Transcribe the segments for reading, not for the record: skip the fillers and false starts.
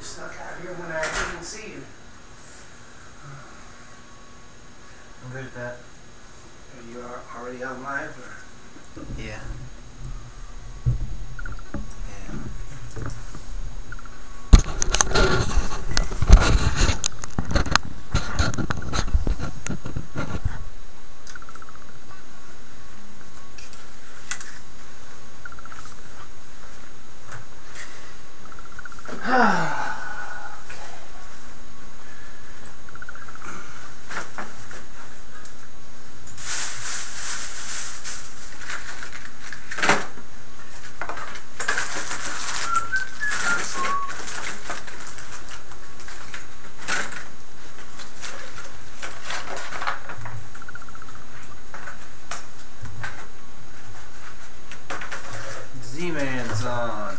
snuck out here when I didn't see you. I'm good at that. Are you already on live? Or? Yeah. Z-Man's on.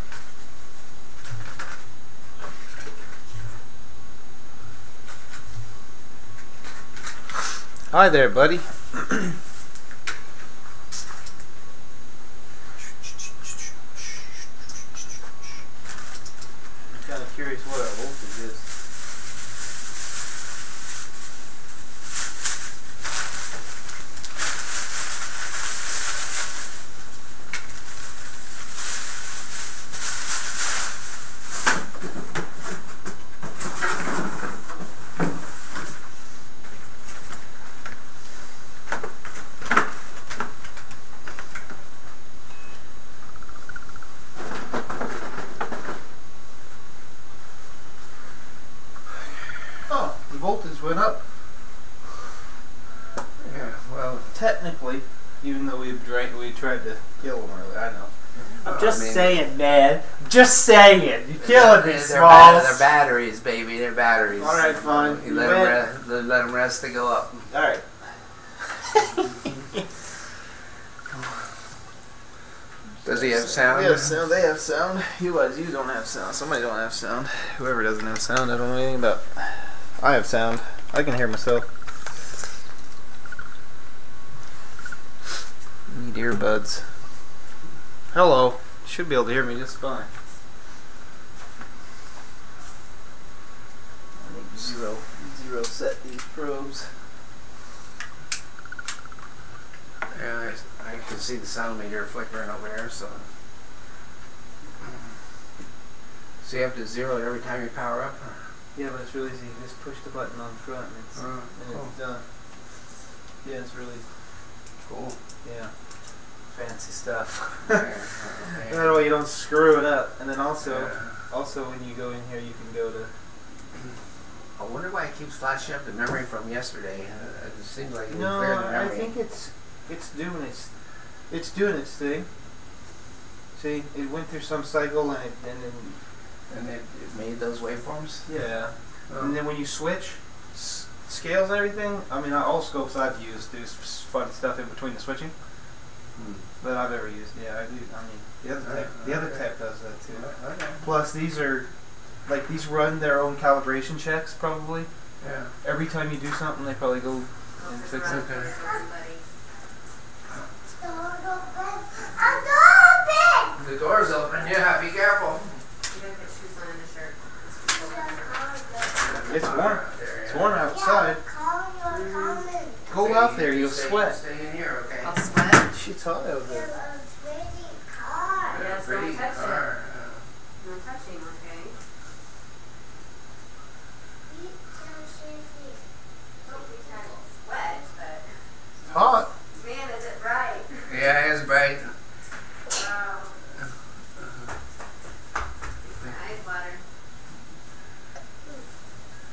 Hi there, buddy. I'm kind of curious what our voltage is. Voltage went up. Yeah, well, Technically, even though we tried to kill him earlier. I know. I'm just saying, man. Just saying. You're killing me, Smalls. They're batteries, baby. They're batteries. All right, fine. You let them rest. They go up. All right. Does he have sound? We have sound. They have sound. You don't have sound. Somebody don't have sound. Whoever doesn't have sound, I don't know anything about. I have sound. I can hear myself. Need earbuds. Hello. Should be able to hear me just fine. I need zero set these probes. Yeah, I can see the sound meter flickering over there, so you have to zero it every time you power up? Yeah, but it's really easy. You just push the button on the front and it's, cool. it's done. Yeah, it's really cool. Yeah, fancy stuff. Yeah. That way you don't screw it up. And then also when you go in here, you can go to. I wonder why it keeps flashing up the memory from yesterday. It seems like it was No, there in the memory. I think it's doing its thing. See, it went through some cycle And it made those waveforms? Yeah. And then when you switch scales and everything, I mean, all scopes I've used do fun stuff in between the switching that I've ever used. Yeah, I do. I mean, the other tech does that too. Okay. Plus, these run their own calibration checks probably. Yeah. Every time you do something, they probably go and fix it. Okay. The door's open. Yeah, be careful. It's warm. It's warm outside. Go out there, you'll sweat. Stay in here, okay? I'll sweat. Shit's hot out there. Yes, don't touch it. No touching, okay? Don't pretend it's wet, but... It's hot. Man, is it bright. Yeah, it's bright. Wow. Nice water.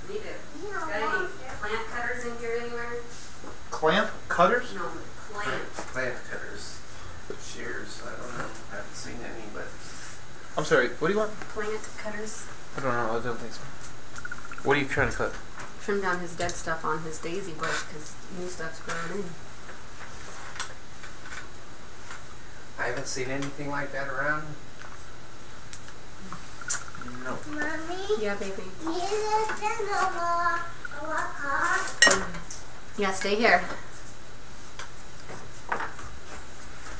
Need it. Got any plant cutters in here anywhere? Clamp cutters? No, plant. Plant cutters. Shears. I don't know. I haven't seen any, but... I'm sorry, what do you want? Plant cutters. I don't know, I don't think so. What are you trying to cut? Trim down his dead stuff on his daisy bush because new stuff's growing in. I haven't seen anything like that around. No. Mommy? Yeah, baby. You Yeah, stay here.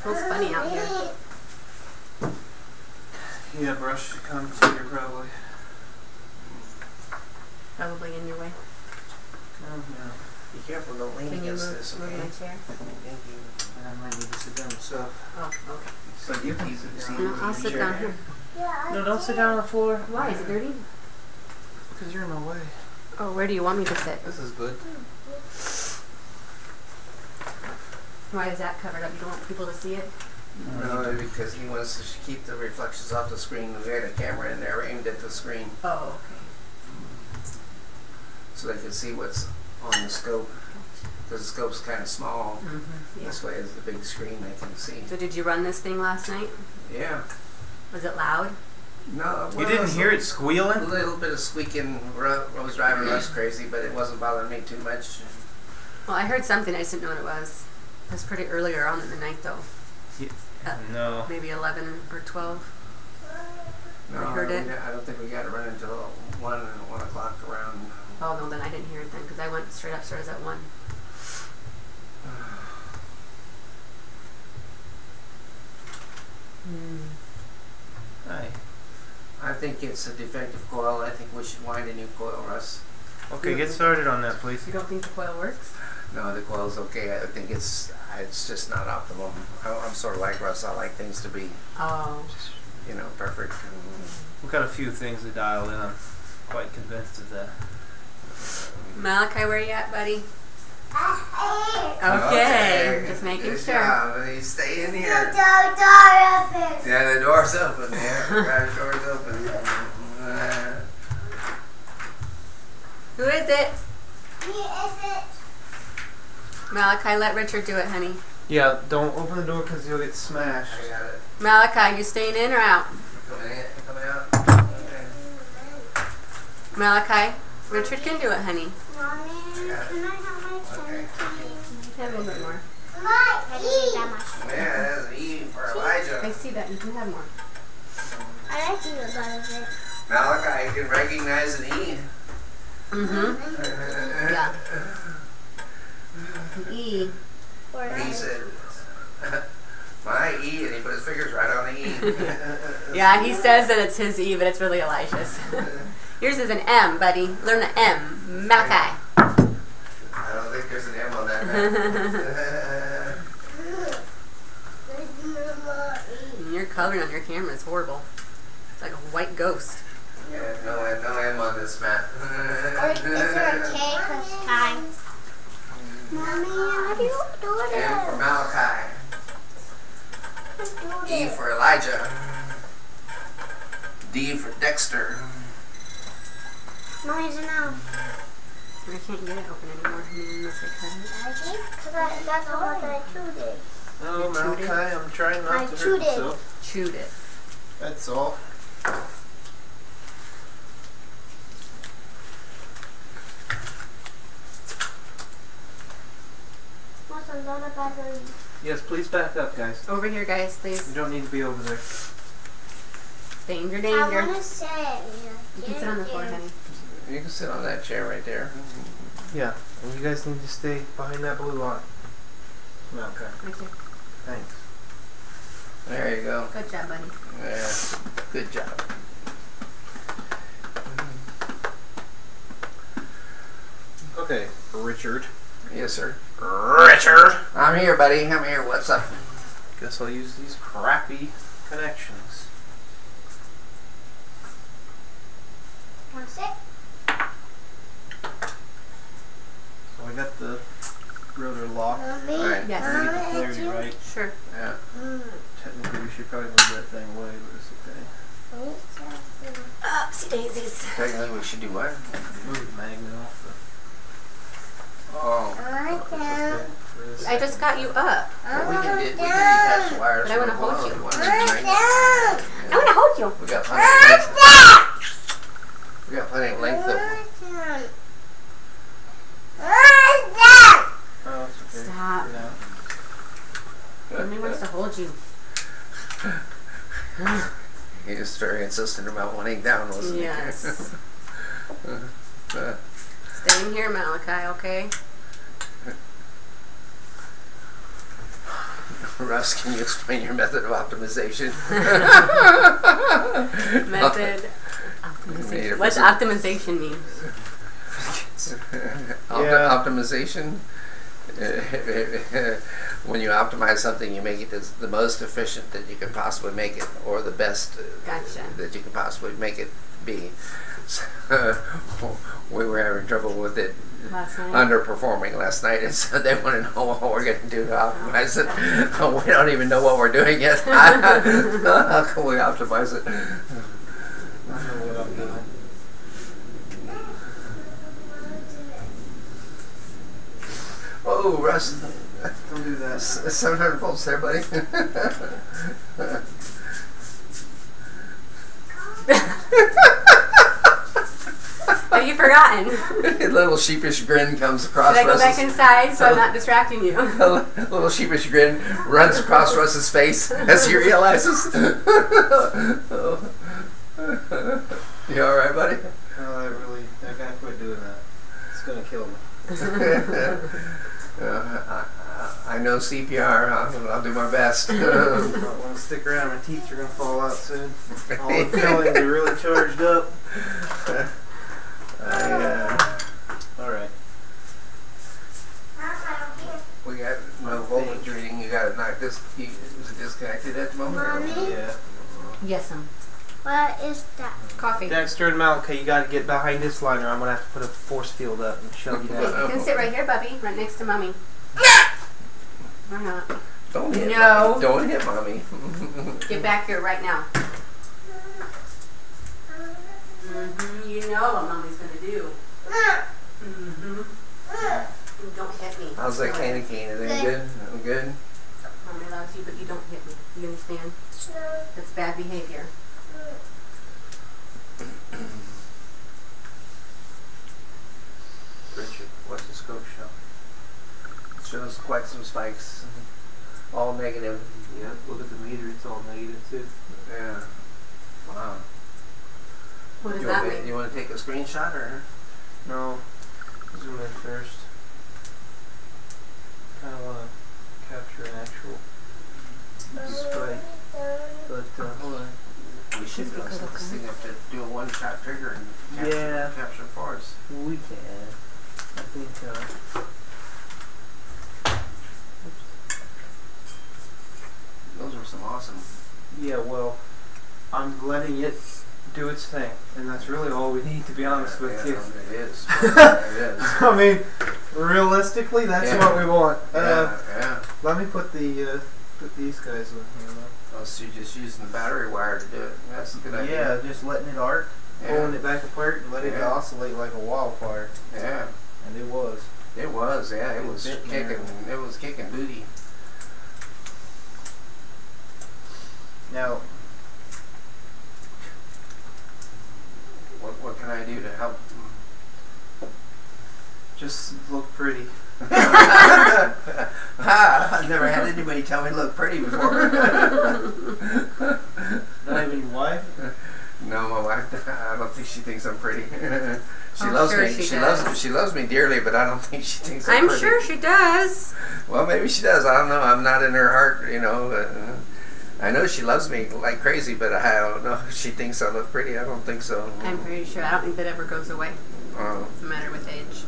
Feels funny out here. Yeah, brush comes here probably. Probably in your way. Oh, no. Be careful, don't lean Can you against this, move okay? my chair? Thank you. I might need to sit down myself. Oh, okay. So you can sit down. No, I'll sit down here. No, don't sit down on the floor. Why? Is it dirty? Because you're in my way. Oh, where do you want me to sit? This is good. Why is that covered up? You don't want people to see it? No, because he wants to keep the reflections off the screen. We had a camera in there aimed at the screen Oh, okay. so they can see what's on the scope. Because the scope's kind of small. Mm-hmm. Yeah. This way is the big screen they can see. So did you run this thing last night? Yeah. Was it loud? No, You didn't hear it squealing? A little bit of squeaking. I was driving us crazy, but it wasn't bothering me too much. Well, I heard something. I just didn't know what it was. It was pretty earlier on in the night, though. No. Maybe 11 or 12. No, I heard it. I don't think we got to run until 1 o'clock around. Oh, no, then I didn't hear it then, because I went straight upstairs at 1. Hi. I think it's a defective coil. I think we should wind a new coil, Russ. Okay, get started on that, please. You don't think the coil works? No, the coil's okay. I think it's just not optimum. I'm sort of like Russ. I like things to be, Oh. perfect. We've got a few things to dial in. I'm quite convinced of that. Malachi, where you at, buddy? Okay. Just making Good sure. job. You stay in here. The door open. Yeah, the door's open. Yeah, the garage door's open. Who is it? Me, is it? Malachi, let Richard do it, honey. Yeah, don't open the door because you'll get smashed. I got it. Malachi, you staying in or out? Coming in, coming out. Okay. Malachi, Richard can do it, honey. Mommy, can I have my Okay. candy? Have a little bit more. My E. Yeah, that's an E for I Elijah. see that. You can have more. I like you about it. Malachi can recognize an E. Mm-hmm. Yeah. The E. He said, my E, and he put his fingers right on the E. Yeah, he says that it's his E, but it's really Elijah's. Yours is an M, buddy. Learn an M. Malachi. I don't think there's an M on that map. And your coloring on your camera is horrible. It's like a white ghost. Yeah, no M on this map. Or is there a K? Cause time. Mommy, how do you do M for it? Malachi. How do E it? for Elijah. D for Dexter. Mommy's enough. I can't get it open anymore. I mean, unless I cut it. Because that's all that I chewed it. No, You chewed it? Malachi, I'm trying not I to hurt chewed it. myself. Chewed it. That's all. What's a lot of battery? Yes, please back up, guys. Over here, guys, You please. don't need to be over there. Danger, I danger. want to say. You can sit on the floor, honey. You can sit on that chair right there. Yeah, and you guys need to stay behind that blue line. Malachi, Right there. thanks. There you go. Good job, buddy. Yeah, good job. Okay, Richard. Yes, sir. Richard! I'm here, buddy. I'm here. What's up? Guess I'll use these crappy connections. Want to sit? So I got the rotor locked. Mommy. Right. Yes. Get the clarity Mommy, right. Sure. Yeah. Technically, we should probably move that thing away, but it's okay. Oopsie daisies. Technically, we should do what? Move the magnet off Oh. the for this. I just got you up. Well, we can detach the wires. But I wanna from the hold wall you. if want, I right? want to hold you. We got plenty of length. We got plenty of length though. Oh, it's okay. Stop. For now. Nobody wants to hold you. He was very insistent about wanting down, wasn't Yes. he? Stay in here, Malachi, okay? Russ, can you explain your method of optimization? Method optimization. Native What's result. optimization mean? Optimization. When you optimize something, you make it the most efficient that you can possibly make it, or the best that you can possibly make it be. So, we were having trouble with it underperforming last night, and so they want to know what we're going to do to optimize it. We don't even know what we're doing yet. How can we optimize it? I know what I'm doing. Oh, Russ. Don't do that. 700 volts there, buddy. Have you forgotten? A little sheepish grin comes across Should I go Russ's... back inside so I'm not distracting you? A little sheepish grin runs across Russ's face as he realizes. You alright, buddy? No, I gotta quit doing that. It's gonna kill me. I know CPR. I'll do my best. I want to stick around. My teeth are gonna fall out soon. All the fillings are really charged up. Alright. We got no voltage reading. You got to knock this. Is it disconnected at the moment? Mommy? Yeah. Yes, What is that? coffee. Dexter and Malachi, you gotta get behind this line or I'm gonna have to put a force field up and shove you down. You can sit right here, Bubby, right next to Mommy. Or not. Don't hit. No. Mommy. Don't hit Mommy. Get back here right now. You know what Mommy's gonna do. Don't hit me. How's that candy cane? Is it good? I'm good. Mommy loves you, but you don't hit me. You understand? That's bad behavior. Richard, what's the scope show? It shows quite some spikes. All negative. Yeah, look at the meter, it's all negative too. Yeah. Wow. What does that mean? You want to take a screenshot or? No, zoom in first. Kind of want to capture an actual spike, but hold on. We should go set this thing up to do a one-shot trigger and capture force. We can. I think. Those were some awesome. Yeah, well, I'm letting it do its thing, and that's really all we need, to be honest with you. It is. It is. I mean, realistically, that's what we want. Yeah. Let me put the put these guys in here. Oh, so you're just using the battery wire to do it. That's a good idea. Yeah, just letting it arc, pulling it back apart, and letting it oscillate like a wildfire. Yeah. And it was. It was. Yeah. It was kicking. It was kicking booty. Now, what can I do to help? just look pretty. I've never had anybody tell me to look pretty before. Not even your wife? No, my wife. I don't think she thinks I'm pretty. She loves me. She loves me dearly, but I don't think she thinks I'm pretty. I'm sure she does. Well, maybe she does. I don't know. I'm not in her heart, you know. I know she loves me like crazy, but I don't know if she thinks I look pretty. I don't think so. I'm pretty sure. I don't think that ever goes away. No matter with age.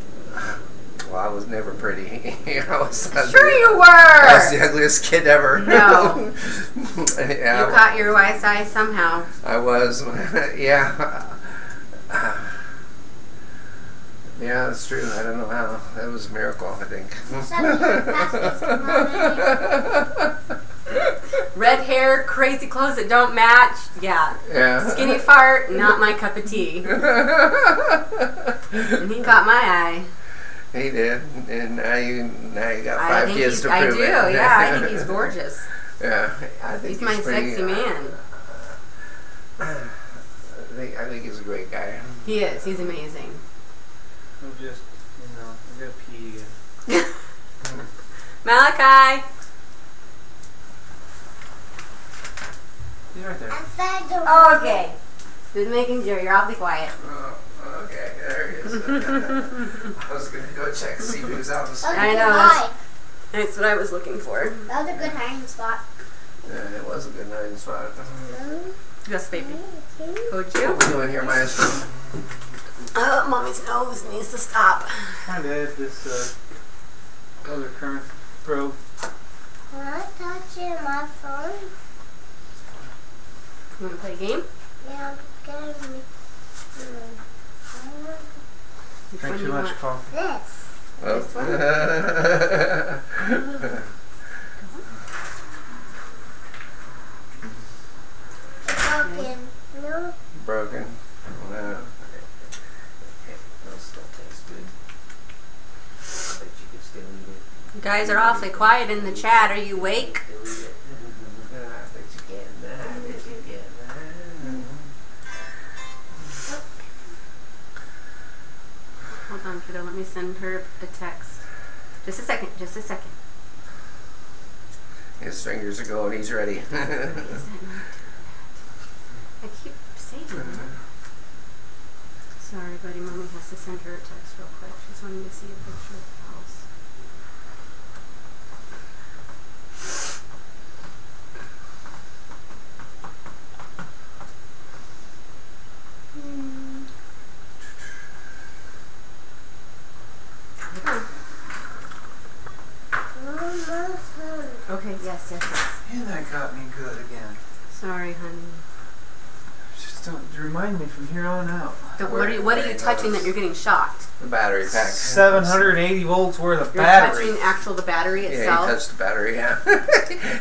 Well, I was never pretty. Sure you were! I was the ugliest kid ever. No. Yeah, you caught your wife's eye somehow. I was. Yeah. Yeah, that's true. I don't know how. That was a miracle, I think. Red hair, crazy clothes that don't match. Yeah. Skinny fart, not my cup of tea. And he caught my eye. He did, and now you got 5 kids to prove it. I do, yeah. I think he's gorgeous. Yeah, I think he's my sexy man. I think he's a great guy. He is. He's amazing. I'm just, I'm gonna pee again. Malachi. He's right there. Oh, okay. Just making sure. You're awfully quiet. Okay, there he is. I was going to go check to see if he was out in the street. I know. That's what I was looking for. That was a good hiding spot. Yeah, it was a good hiding spot. Yes, baby. Would What you? are we doing here, Maestro? Mommy's nose needs to stop. Trying to add this other current probe. Can I touch it on my phone? You want to play a game? Yeah, give me. Which Drink one too you much want? coffee. This. This one? Broken. No. Broken. No. Those still taste good. I bet you could still eat it. You guys are awfully quiet in the chat. Are you awake? Still eat it. I bet you can. I bet you can. Hold on, kiddo. Let me send her a text. Just a second. Just a second. His fingers are going. He's ready. I keep saying that. Sorry, buddy. Mommy has to send her a text real quick. She's wanting to see a picture of the house. Okay, yes. And that got me good again. Sorry, honey. Just don't remind me from here on out. What are you touching that you're getting shocked? The battery pack. 780 volts worth of You're battery. touching the battery Yeah, itself? he touched the battery, yeah.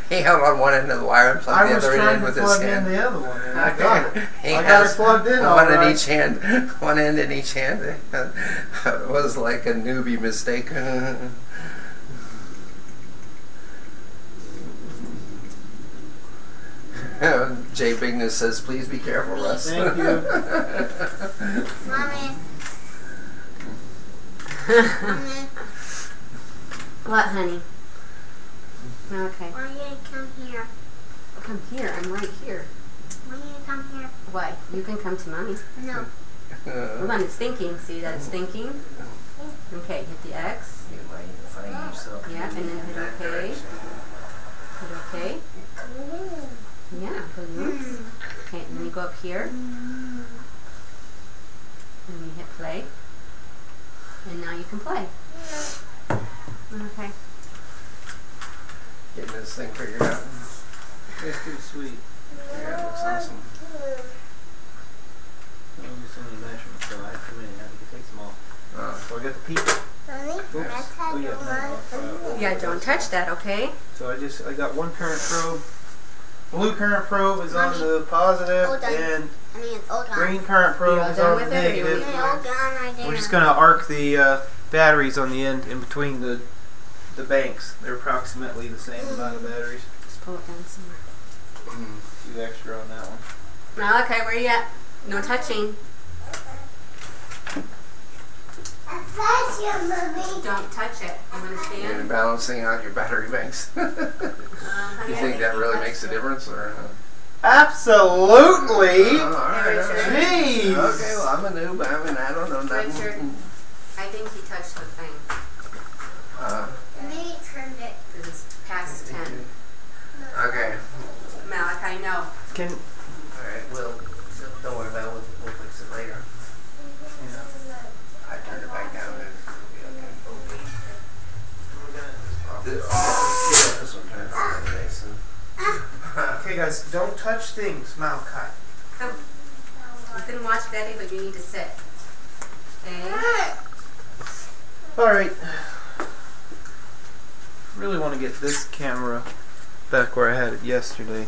He held on one end of the wire and plugged I the was other trying end to with his plug in hand. the other one, and I got it. He I got has it plugged in all one in right. each hand. One end in each hand. It was like a newbie mistake. Jay Bigness says, please be careful, Russ. Thank you. Mommy. Mommy. What, honey? Okay. Why don't you come here? Come here. I'm right here. Why don't you come here? Why? You can come to Mommy. No. Hold on, it's thinking. See that it's thinking? Okay, hit the X. You might find yourself Yeah, and then hit in that OK. direction. Hit OK. Yeah, balloons. Okay, and then you go up here. And you hit play. And now you can play. Okay. Getting this thing figured out. That's pretty sweet. Yeah, it looks awesome. I'll do some of the measurements, so I have too many. I have to take them all. So I got the peak. Mommy, Oops. let's have Oh, yeah, the one. Yeah, don't touch that, okay? So I got one current probe. Blue current probe is on the positive, Hold on. and I mean, hold on. green current You probe all is done on with the it, or you negative. want Hold on, right there. We're just going to arc the batteries on the end in between the banks. They're approximately the same amount of batteries. Just pull it down some more. Few extra on that one. Okay, where you at? No touching. I touch you, Mommy. Don't touch it. You You're understand? balancing out your battery banks. You think that really makes a difference? Or, Absolutely! all right. Jeez! Okay, well, I'm a noob. I don't know nothing. Richard, I think he touched the thing. Maybe turned it. Because it's past 10. Okay. Malachi, no. Can All right. Well, don't worry about it. We'll fix it later. I turned it back down and it'll be okay. This one turns out today, so. okay, guys, don't touch things, Malachi. Come. You can watch Daddy, but you need to sit. Okay? All right. Really want to get this camera back where I had it yesterday.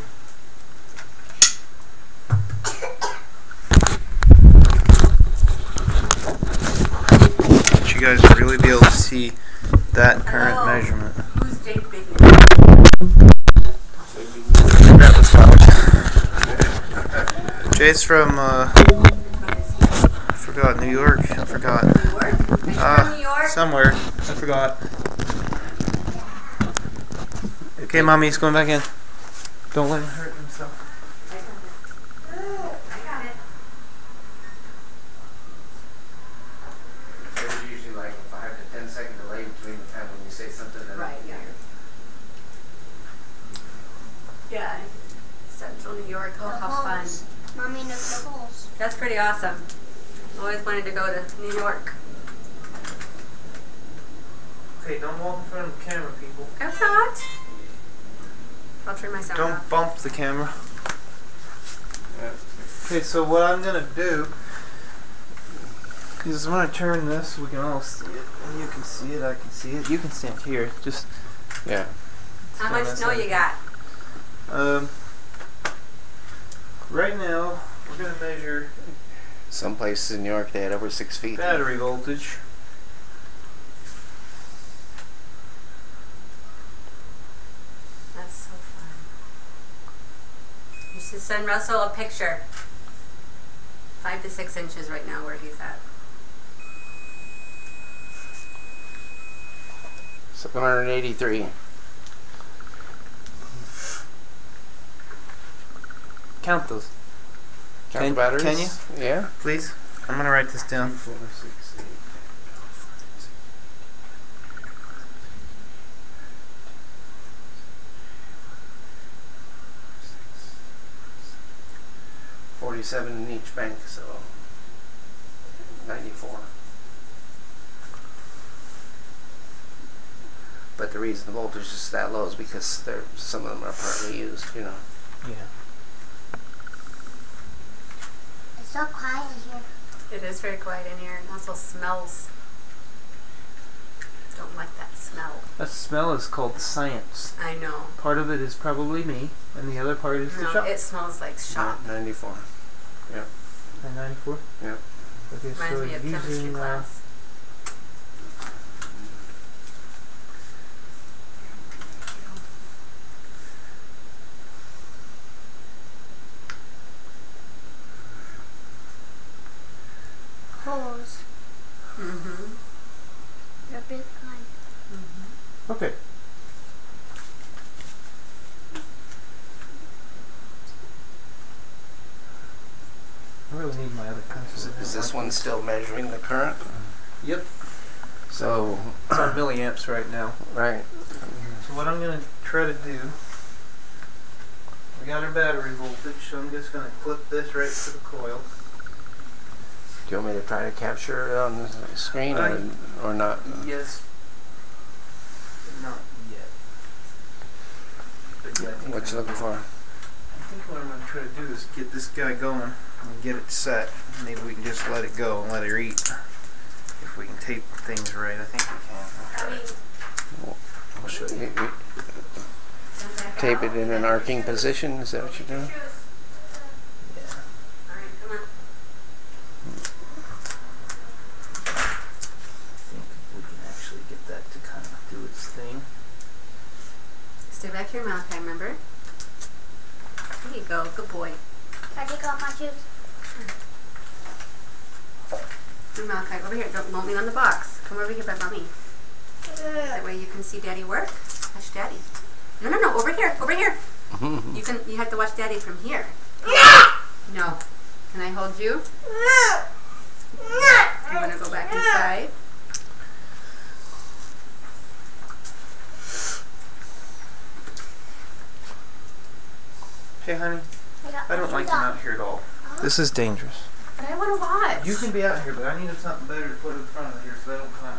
But you guys really be able to see that current Hello. measurement. Who's Jake Bigness? Grab this flowers. Jay's from I forgot, New York. I forgot. New York? Are you from New York? Somewhere. I forgot. Okay, Mommy, he's going back in. Don't let him hurt himself. I got it. There's usually like a 5 to 10 second delay between the time when you say something and Right, yeah. Yeah. Central New York. Oh, how fun. Mommy knows the holes. That's pretty awesome. Always wanted to go to New York. Okay, don't walk in front of the camera, people. I'm not. I'll turn my sound Don't off. bump the camera. Okay, so what I'm gonna do is when I turn this, we can all see it. And you can see it, I can see it. You can stand here. Just Yeah. How much snow you got? Right now, we're gonna measure Some places in New York they had over 6 feet. battery voltage. That's so fun. You should send Russell a picture. 5 to 6 inches right now where he's at. 783. Count those. Count the batteries? Can you? Yeah. Please? I'm gonna write this down. 4, 6, 8, 47 in each bank, so 94. But the reason the voltage is that low is because some of them are partly used, you know. Yeah. It's so quiet here. It is very quiet in here. It also smells. Don't like that smell. That smell is called science. I know. Part of it is probably me, and the other part is the No, shop. it smells like shop. 94. Yeah. 94? Yeah. Okay, Reminds so me of chemistry using class. Holes. Mm-hmm. They're big kind. Mm-hmm. Okay. I really need my other pencil. Is this one still measuring the current? Yep. So, It's on milliamps right now. right. So what I'm going to try to do, we got our battery voltage, so I'm just going to clip this right to the coil. Do you want me to try to capture it on the screen or not? Yes. But not yet. But yeah, I think What you looking for? I think what I'm going to try to do is get this guy going and get it set. Maybe we can just let it go and let her eat. If we can tape things right, I think we can. I'll try it. I'll show you. Tape it in an arcing position. Is that what you're doing? Yeah. Alright, come on. I think we can actually get that to kind of do its thing. Stay back here, Malachi, remember? There you go, good boy. Can I take off my shoes? Here, Malachi, over here. Don't lean on the box. Come over here by mommy. That way you can see Daddy work. Watch Daddy. No, no, no, over here, over here. You have to watch Daddy from here. No. Can I hold you? You want to go back inside? Hey, honey, I don't like him out here at all. This is dangerous. But I want to watch. You can be out here, but I needed something better to put in front of here so they don't come out.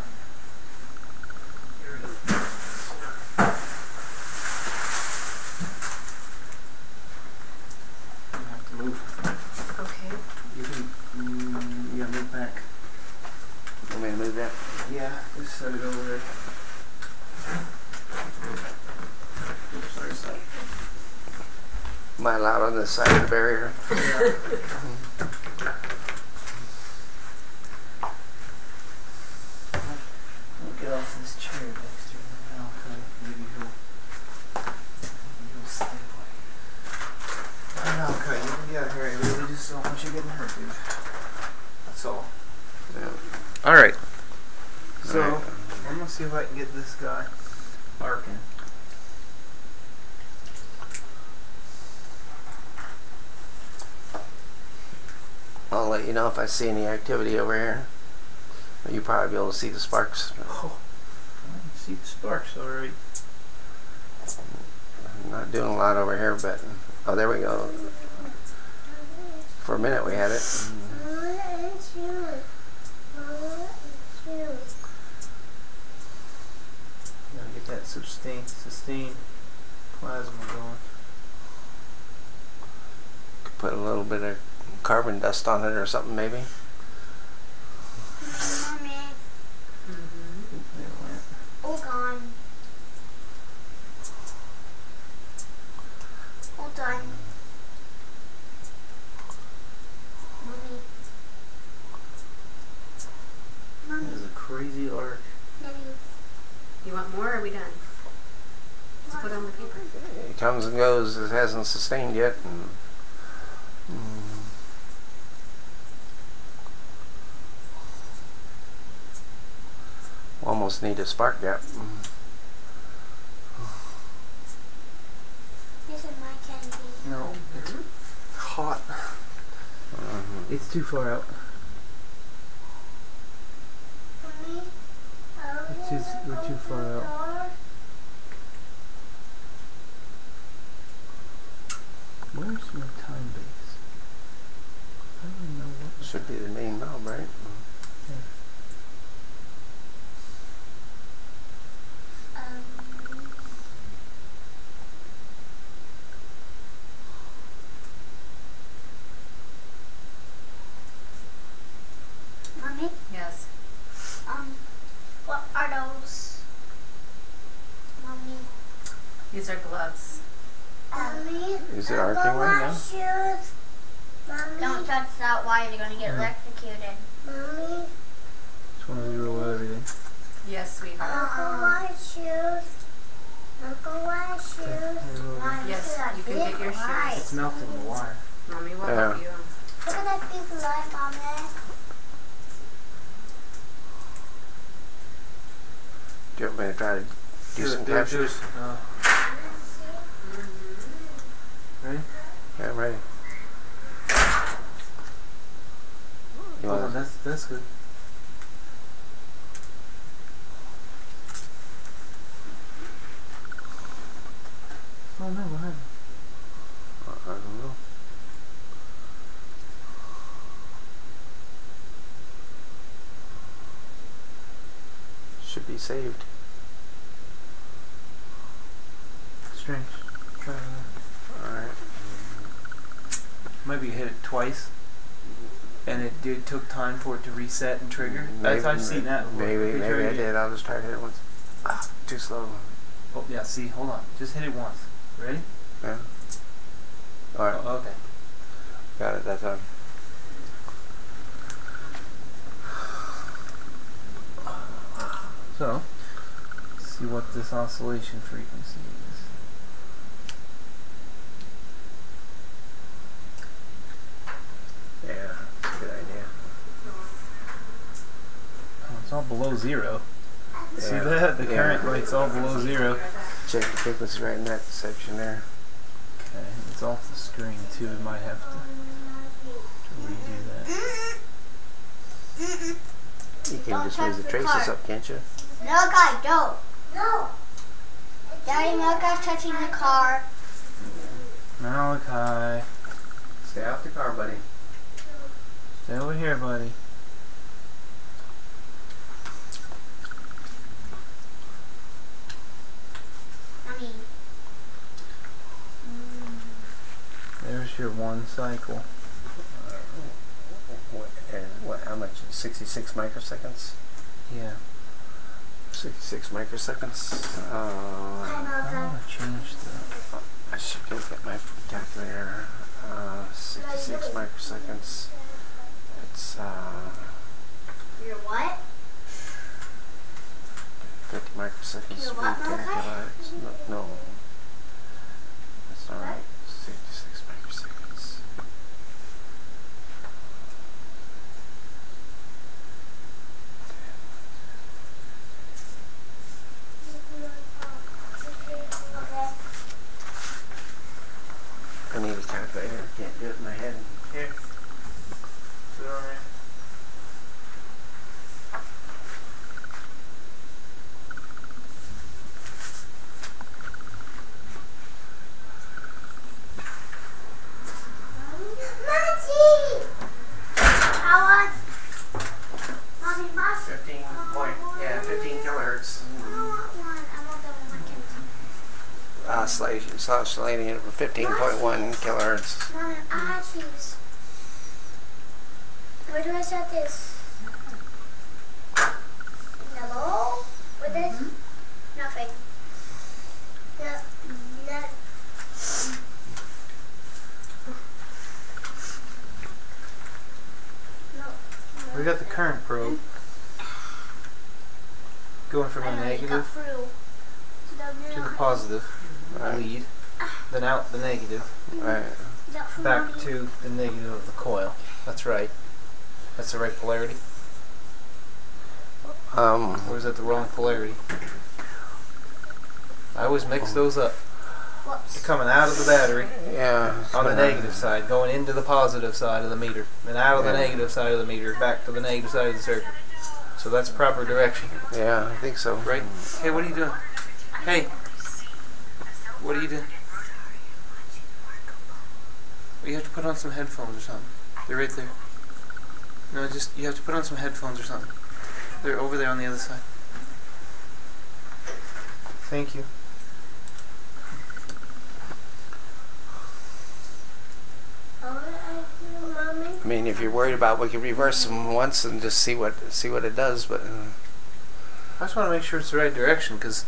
Here it is. You have to move. Okay. You can, you gotta move back. Want me to move that? Yeah, just set it over there. Oops, sorry. Am I allowed on this side of the barrier? Yeah. I'll get off this chair next to you now, okay? Maybe he'll stay away. Okay, you can get out here. I really just don't want you getting hurt, dude. That's all. Yeah. Alright. So, All right. I'm gonna see if I can get this guy arcing. I'll let you know if I see any activity over here. You'll probably be able to see the sparks. Oh, I can see the sparks alright. I'm not doing a lot over here, but oh, there we go. For a minute we had it. sustained plasma going. Could put a little bit of carbon dust on it or something, maybe. Mommy. There it went. All gone. All done. Mommy. Mommy. This is a crazy arc. Daddy. You want more or are we done? Just put on the paper. It comes and goes. It hasn't sustained yet. Almost need a spark gap. This is my candy. No, it's hot. It's too far out. Mommy. We're too far out. Where's my time base? I don't even know what. Should be the main knob, right? Mommy. Yes. What are those? Mommy. These are gloves. Mommy. Is it arcing right now? Shoes. Mommy. Don't touch that wire, you're gonna get electrocuted. Mommy. Just want to zero everything. Yes, sweetheart. Uncle white shoes. Uncle white shoes. Yes, you can get your shoes. It's melting the wire. Mommy will help you. Look at that big light, Mommy. Do you want me to try to do some captures? Ready? Yeah, I'm ready. You Hold want on, that's good. Oh no, what happened? I don't know. Should be saved. Strange. Try it again. Alright. Maybe you hit it twice, and it took time for it to reset and trigger. I've seen that before. Maybe I did. I'll just try to hit it once. Ah, too slow. Oh yeah, see, hold on. Just hit it once. Ready? Yeah. Alright. Oh, okay. Got it that time. So, let's see what this oscillation frequency is. Yeah, good idea. Oh, it's all below zero. See Yeah. that? The Yeah. current light's all below zero. Check the frequency right in that section there. Okay, it's off the screen too. We might have to redo that. You can just move the traces up, can't you? Malachi, don't. No. Daddy, Malachi's touching the car. Malachi, Stay off the car, buddy. stay over here, buddy. Mommy. There's your one cycle. How much? 66 microseconds? Yeah. 66 microseconds. Hi, I Malachi. want to change the. I should go get my calculator. 66 microseconds. It's You're what? 50 microseconds. You're what, speed Malachi? calculator. No. That's not right. 66 microseconds. Okay. I need a calculator. I can't do it in my head. Here. Put it on there. oscillating at 15.1 kilohertz. Mom, I choose. Where do I set this? In the bowl? With this? Nothing. We got the current probe going from the negative to the positive lead, then out the negative, back to the negative of the coil. That's right. That's the right polarity. Or is that the wrong polarity? I always mix those up. They're coming out of the battery on the negative side, going into the positive side of the meter, and out of the negative side of the meter, back to the negative side of the circuit. So that's proper direction. Yeah, I think so. Right? Hey, what are you doing? Hey, what are you doing? You have to put on some headphones or something. They're right there. No, just, you have to put on some headphones or something. They're over there on the other side. Thank you. I mean, if you're worried about, we can reverse them once and just see what it does. But I just want to make sure it's the right direction, because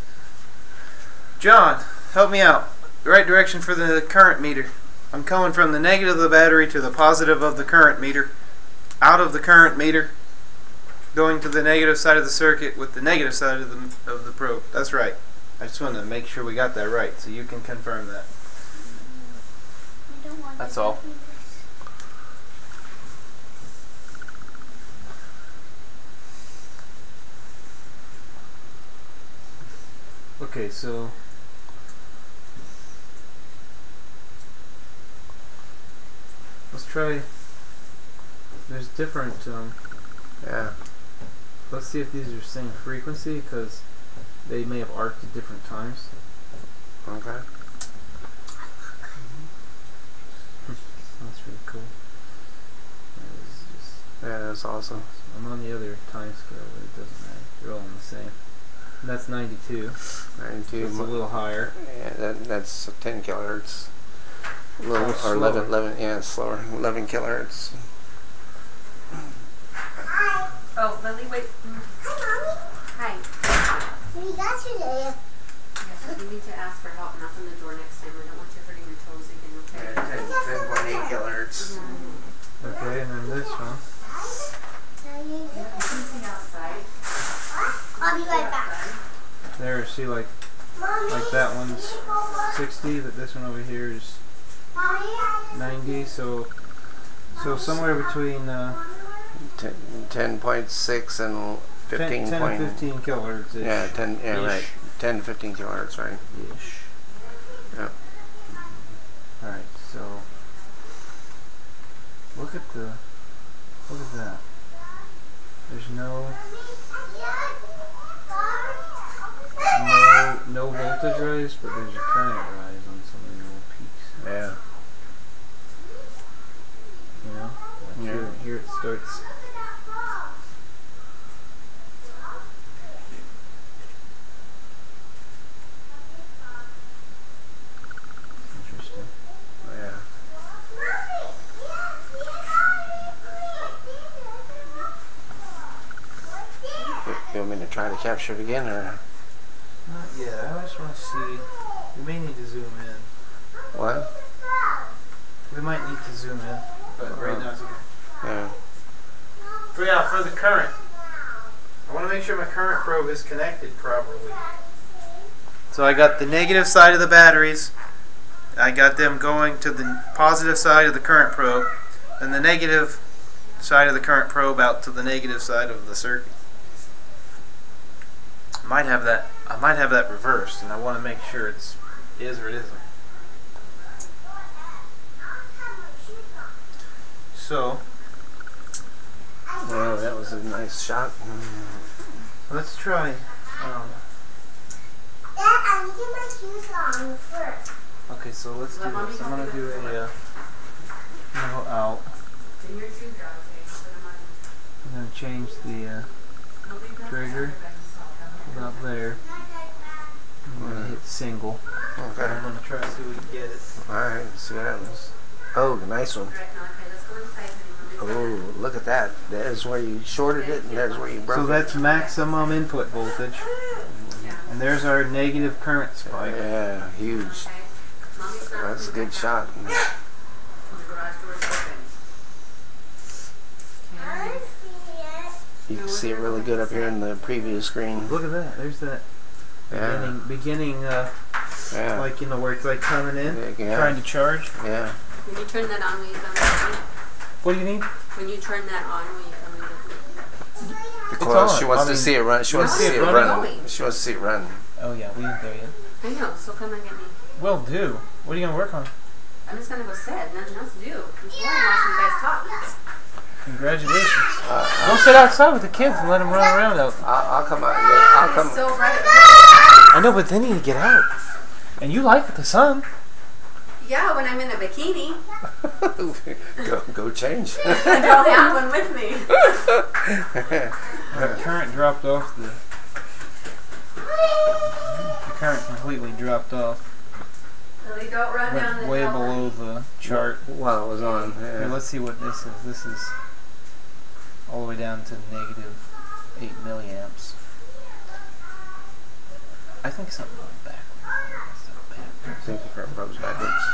John, help me out. The right direction for the current meter. I'm coming from the negative of the battery to the positive of the current meter, out of the current meter, going to the negative side of the circuit with the negative side of the probe. That's right. I just wanted to make sure we got that right, so you can confirm that. That's all. Okay, so let's try. There's different. Let's see if these are the same frequency, because they may have arced at different times. okay. That's really cool. Yeah, that's awesome. I'm on the other time scale, but it doesn't matter. They're all on the same. And that's 92. 92. It's a little higher. Yeah, that's 10 kilohertz. A little, or 11. Yeah, it's slower. 11 kilohertz. Oh, Lily, wait. Hi. What do you got today? Yes, you need to ask for help. Knock on the door next time. I don't want you hurting your toes again, okay? 10.8 kilohertz. Okay, and then this one. Outside. I'll be right back. There, see, like that one's 60, but this one over here is 90. So somewhere between 10.6 and 15. 10 and 15 kilohertz. Yeah, 10. Yeah, ish. right. 10 to 15 kilohertz, right? Ish. Yeah. All right. So look at that. There's no voltage rise, but there's a current rise on some of the old peaks. Yeah. You know? Like here it starts. Interesting. Yeah. You want me to try to capture it again, or? Not yet. I just want to see. We may need to zoom in. What? We might need to zoom in, but right now it's okay. Yeah. For the current, I want to make sure my current probe is connected properly. So I got the negative side of the batteries. I got them going to the positive side of the current probe, and the negative side of the current probe out to the negative side of the circuit. I might have that reversed, and I want to make sure it is or it isn't. So, Oh, that was a nice shot. let's try. Dad, I need to get my shoes on first. Okay, so let's do this. I'm gonna do a go out. I'm gonna change the trigger about there. I'm gonna hit single. Okay. I'm gonna try to see if we can get it. Alright, see what happens. Oh, nice one. Alright, now, okay, let's go inside. Oh, look at that. There's where you shorted it, and there's where you broke it. So that's maximum input voltage. And there's our negative current spike. Yeah, huge. That's a good shot. You can see it really good up here in the preview screen. Look at that. There's that beginning Yeah. like, you know, where it's like coming in, Yeah. trying to charge. Yeah. When you turn that on, will you tell me? What do you need? When you turn that on, will you tell me? The It's coil, on. she wants I to mean, see it run. She wants to see see it it running? run. She wants to see it run. Oh yeah, we ain't there yet. I know, so come and get me. Will do. What are you gonna work on? I'm just gonna go sit, nothing else to do. I'm watching you guys talk. Congratulations. Go sit outside with the kids and let them run around out. I'll come out. Yeah, I'll come. It's so bright. I know, but they need to get out. And you like the sun. Yeah, when I'm in a bikini. Go change. I don't have one with me. The current dropped off the current completely dropped off. Lily, don't run down Went the way hill. below the chart. While it was on. Here, Yeah. let's see what this is. This is all the way down to negative 8 milliamps. I think something went backwards. I think the current probes backwards.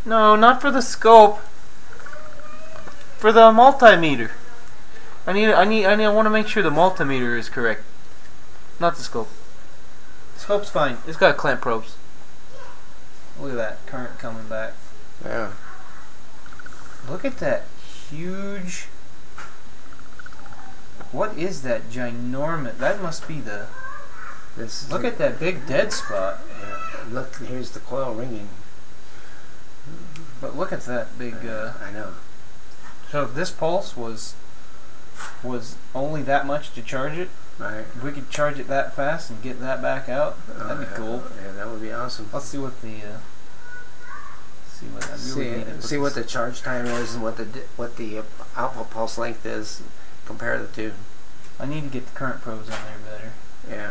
No, not for the scope. For the multimeter. I want to make sure the multimeter is correct. Not the scope. The scope's fine. It's got clamp probes. Look at that current coming back. Yeah. Look at that huge. What is that ginormous? That must be the. This. Look at that big dead spot. Yeah. Look, here's the coil ringing. But look at that big. I know. So if this pulse was only that much to charge it, Right. if we could charge it that fast and get that back out, that'd be Yeah. cool. Yeah, that would be awesome. Let's see what the See what the charge time is and what the output pulse length is. Compare the two. I need to get the current probes on there better. Yeah.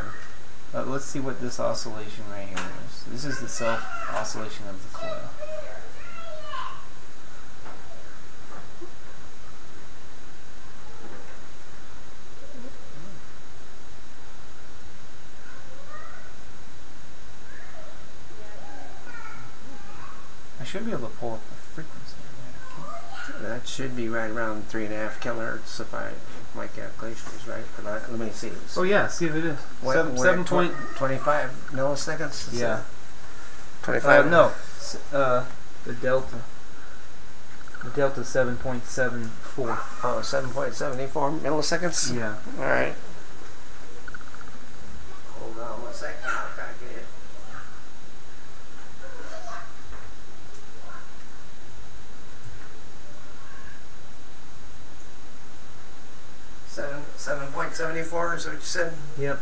But let's see what this oscillation right here is. This is the self oscillation of the coil. I should be able to pull up the frequency in there. That should be right around 3.5 kilohertz if my calculation is right. But let me see. Oh yeah, see if it is. What, 25 milliseconds? Yeah. 25. No. The delta. The delta 7.74. Oh, 7.74 milliseconds? Yeah. Alright. Hold on 1 second. I'll calculate it. 7.74 is what you said? Yep.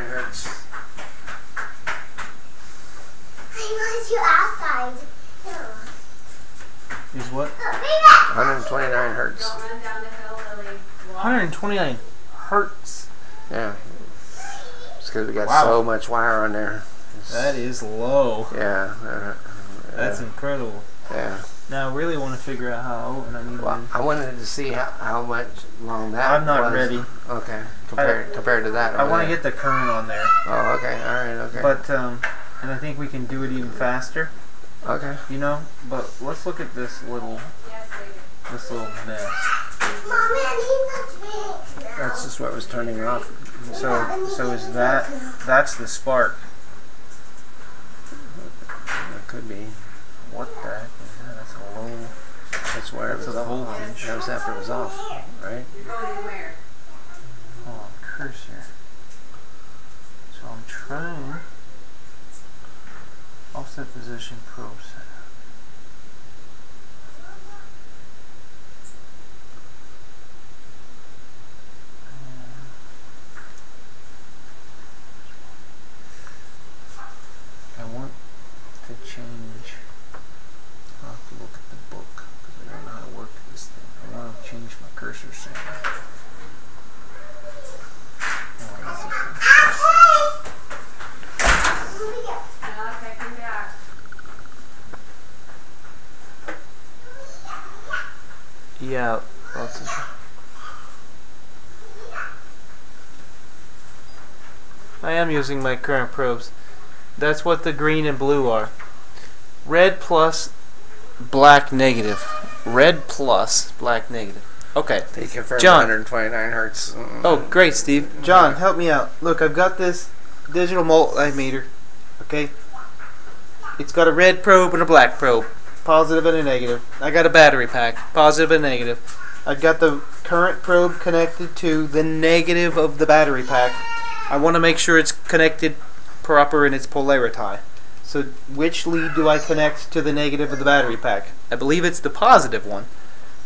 Hertz. I want you outside. Is what? 129 hertz. Don't run down the hill, Lily. 129 hertz. Yeah. It's because we got Wow. so much wire on there. That is low. Yeah. That's incredible. Yeah. Now I really want to figure out how, and I need Well, I wanted to see how much long that I'm not was. ready. Okay. Compared to that. I over want to there. get the current on there. Oh, okay. All right. Okay. But and I think we can do it even faster. Okay. You know. But let's look at this little mess. Mommy, I need the drink. That's just what was turning off. So is that's the spark? That could be. What the heck is that? That's a low. That's where it That's was a off. voltage. That was after it was off, right? You're going where? Oh, cursor. So I'm trying offset position probe set. I want cursor's saying. Okay, come back. Yeah, lots of. I am using my current probes. That's what the green and blue are. Red plus, black negative. Red plus, black negative. Okay. They confirmed John. 129 hertz. Oh, great, Steve. John, help me out. Look, I've got this digital multimeter. Okay? It's got a red probe and a black probe. Positive and a negative. I got a battery pack. Positive and negative. I've got the current probe connected to the negative of the battery pack. I want to make sure it's connected proper in its polarity. So which lead do I connect to the negative of the battery pack? I believe it's the positive one.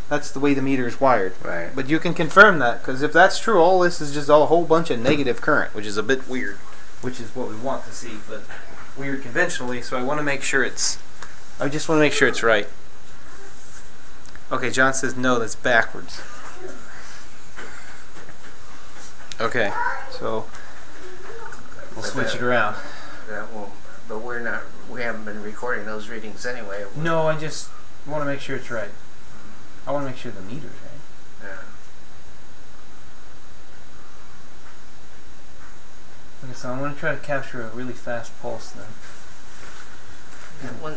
That's the way the meter is wired. Right. But you can confirm that, because if that's true, all this is just a whole bunch of negative current, which is a bit weird. Which is what we want to see, but weird conventionally, so I want to make sure it's... I just want to make sure it's right. Okay, John says no, that's backwards. Okay, so we'll switch it around. That will, but we haven't been recording those readings anyway. No, I just want to make sure it's right. I want to make sure the meter's right. Yeah. Okay, so I'm going to try to capture a really fast pulse then.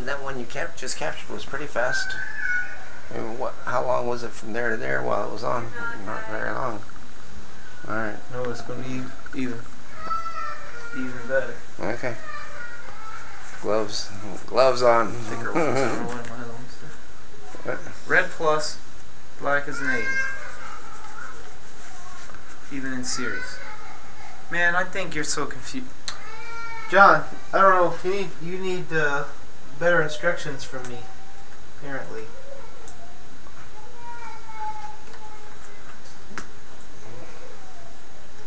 That one you just captured was pretty fast. I mean, how long was it from there to there while it was on? Not very long. Alright. No, it's going to be even better. Okay. Gloves on. Thicker ones. I don't know why my lungs do. Red plus, black is negative. Even in series. Man, I think you're so confused. John, I don't know. You need better instructions from me, apparently.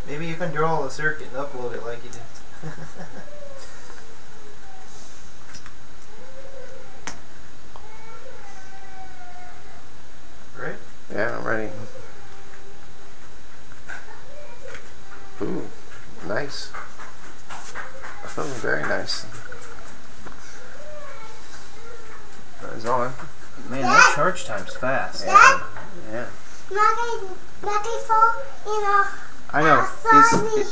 Maybe you can draw a circuit and upload it like you did. Right? Yeah, I'm ready. Ooh, nice. Oh, very nice. It's on. Man, that charge time's fast. Yeah. I know.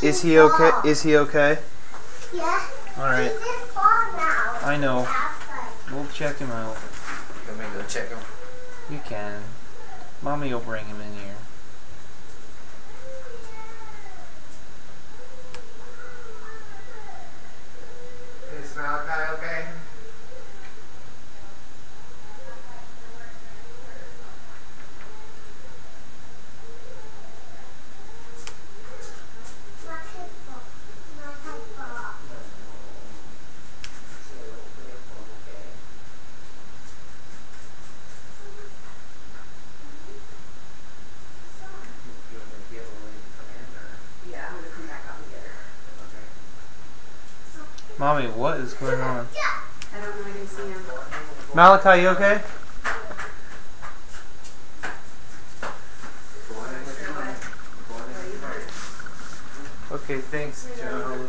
Is he okay? Is he okay? Yeah. All right. I know. We'll check him out. Let me go check him. You can. Mommy will bring him in here. Is Malachi okay? Mommy, what is going on? I don't know, I didn't see him. Malachi, you okay? Okay, thanks, Joe.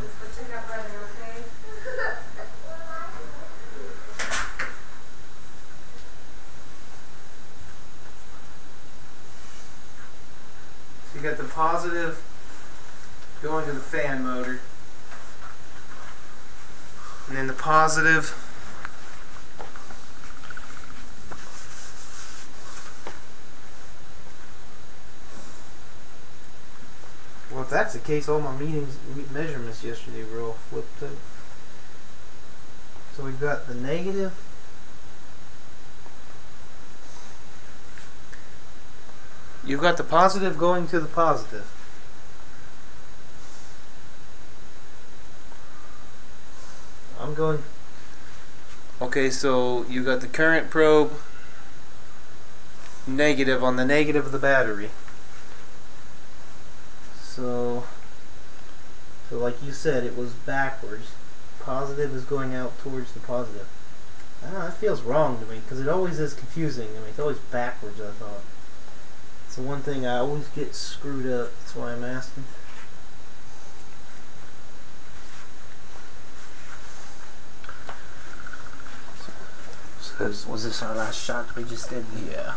So you got the positive going to the fan motor. And then the positive well, if that's the case, all my measurements yesterday were all flipped up. So we've got the negative. You've got the positive going to the positive. I'm going. Okay, so you got the current probe negative on the negative of the battery. So like you said, it was backwards. Positive is going out towards the positive. I don't know, that feels wrong to me because it always is confusing. I mean, it's always backwards. I thought. It's the one thing I always get screwed up. That's why I'm asking. So was this our last shot we just did? Yeah.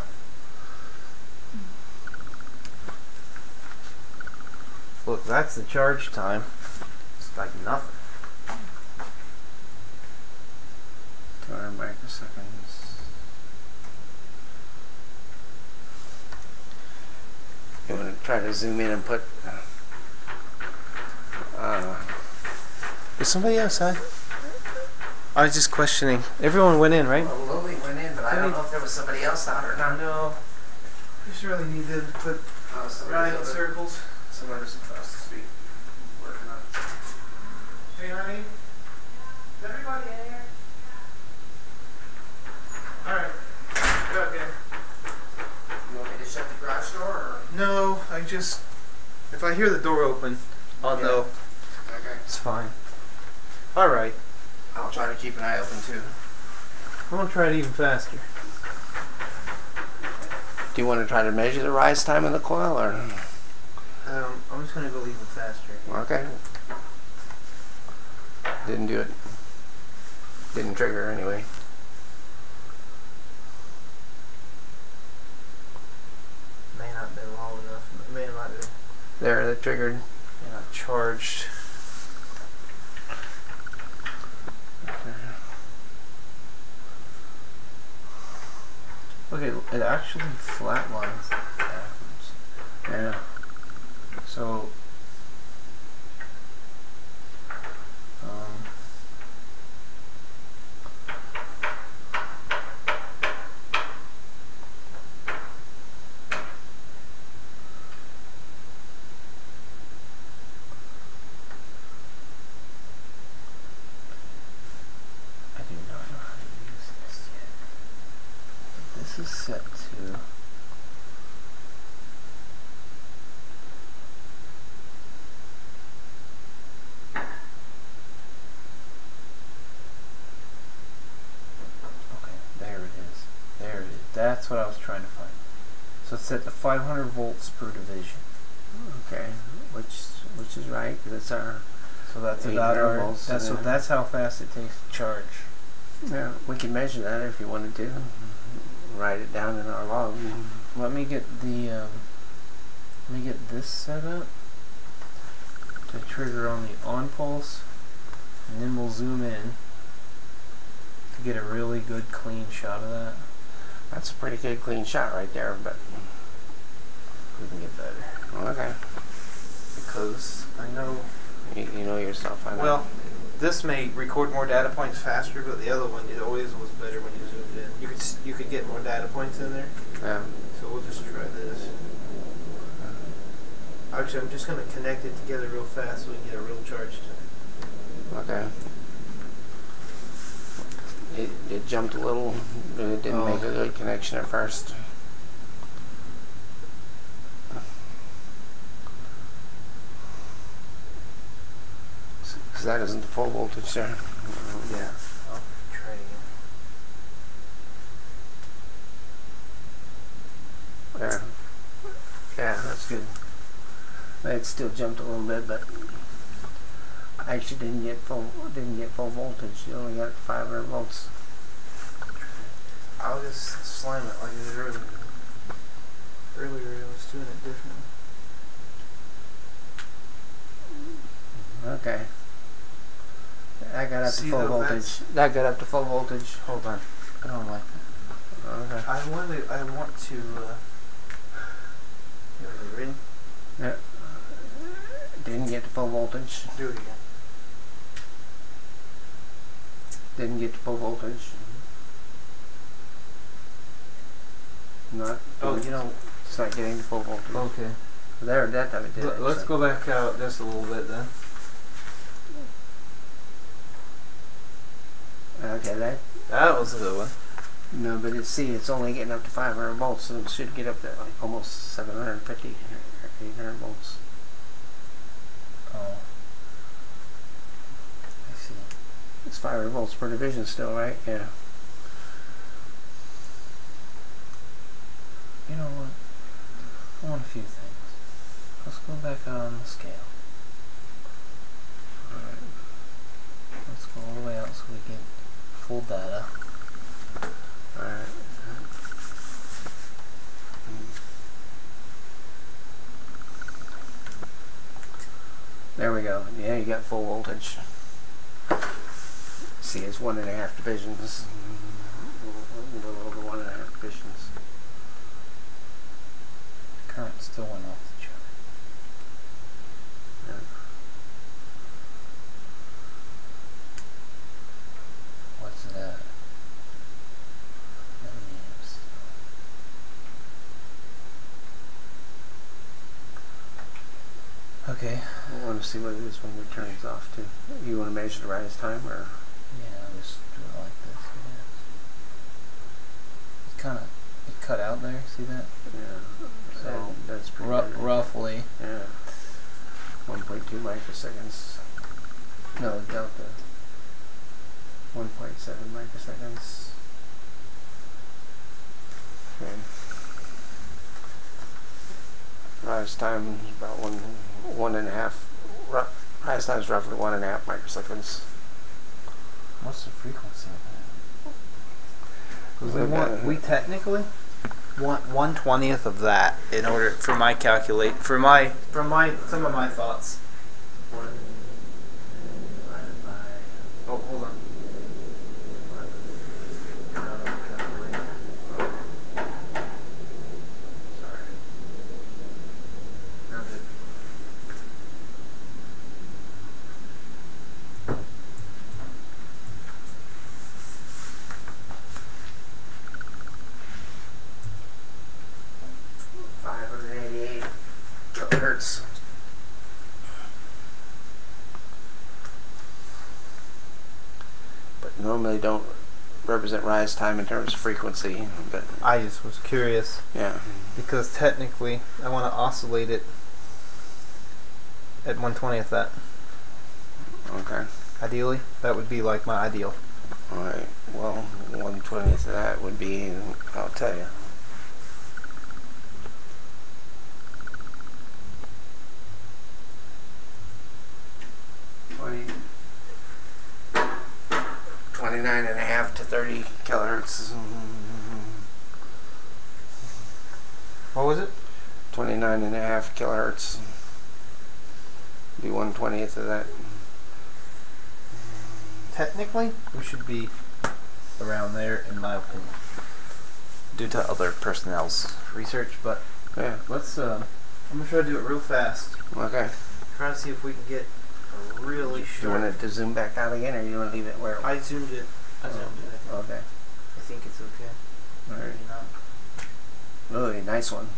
Look, that's the charge time. It's like nothing. 200 microseconds. You want to try to zoom in and put... Is somebody outside? I was just questioning. Everyone went in, right? Well, Lily went in, but I don't know if there was somebody else out or not. No. You just really need to put right in circles. Somebody's across the street working on it. Hey, honey. Is everybody in here? Alright. Okay. You want me to shut the garage door? Or? No, I just... If I hear the door open, I'll know. Okay. It's fine. Alright. I'll try to keep an eye open too. I'm gonna try it even faster. Do you want to try to measure the rise time of the coil, or? I'm just gonna go even faster. Okay. Didn't do it. Didn't trigger anyway. May not have been long enough. It may not have. There, that triggered. May not charged. Okay, it actually flatlines backwards. Yeah. So, I do not know how to use this yet. This is set to... That's what I was trying to find. So it's set to 500 volts per division. Okay. Which is right, because it's our... So that's about our... volts. That's how fast it takes to charge. Yeah, we can measure that if you wanted to. Write it down in our log. Let me get the... let me get this set up to trigger on the on pulse, and then we'll zoom in to get a really good clean shot of that. That's a pretty good clean shot right there, but we can get better. Okay. Because I know you know yourself. I know. Well, this may record more data points faster, but the other one it always was better when you zoomed in. You could get more data points in there. Yeah. So we'll just try this. Actually, I'm just going to connect it together real fast so we can get a real charge to it. Okay. It jumped a little, but it didn't make a good connection at first. Because that isn't the full voltage there. Yeah. I'll try it again. Yeah. Yeah, that's good. It still jumped a little bit, but I actually didn't get full voltage. You only got 500 volts. I'll just slam it like I did earlier. Earlier I was doing it differently. Okay. That got up to full voltage. That got up to full voltage. Hold on. I don't like that. Okay. I want to. You ready? Yeah. Didn't get to full voltage. Do it again. Didn't get to full voltage. Not. Oh, you know. It's not getting to full voltage. Okay. There, that time it did. Let's go back out just a little bit then. Okay, that was a good one. No, but it's only getting up to 500 volts, so it should get up to almost 750 or 800 volts. Oh. I see. It's 500 volts per division still, right? Yeah. You know what? I want a few things. Let's go back on the scale. Alright. Let's go all the way out so we get full data. Alright. There we go. Yeah, you got full voltage. See, it's 1.5 divisions. A little over 1.5 divisions. The current still went off the chart. Yeah. What's that? 9 amps. Okay. I want to see what it is when it turns off too. You want to measure the rise time, or? Yeah, I'll just do it like this. Yeah. It cut out there. See that? Yeah. So that's pretty roughly. Yeah. 1.2 microseconds. No, delta. 1.7 microseconds. Okay. Rise time is about 1.5. Rise time is roughly 1.5 microseconds. What's the frequency of that? Because we technically want 1/20th of that in order for my some of my thoughts. Oh, hold on. Hertz. But normally don't represent rise time in terms of frequency. But I just was curious. Yeah. Because technically, I want to oscillate it at 1/20th that. Okay. Ideally, that would be like my ideal. Alright. Well, 1/20th of that would be, I'll tell you. 29.5 to 30 kilohertz. What was it? 29.5 kilohertz. Be 1/20th of that. Technically, we should be around there, in my opinion, due to other personnel's research. But yeah, let's. I'm gonna try to do it real fast. Okay. Try to see if we can get a really short. Do you want it to zoom back out again, or you want to leave it where? I zoomed it. I think. Okay. I think it's okay. All right. Really nice one.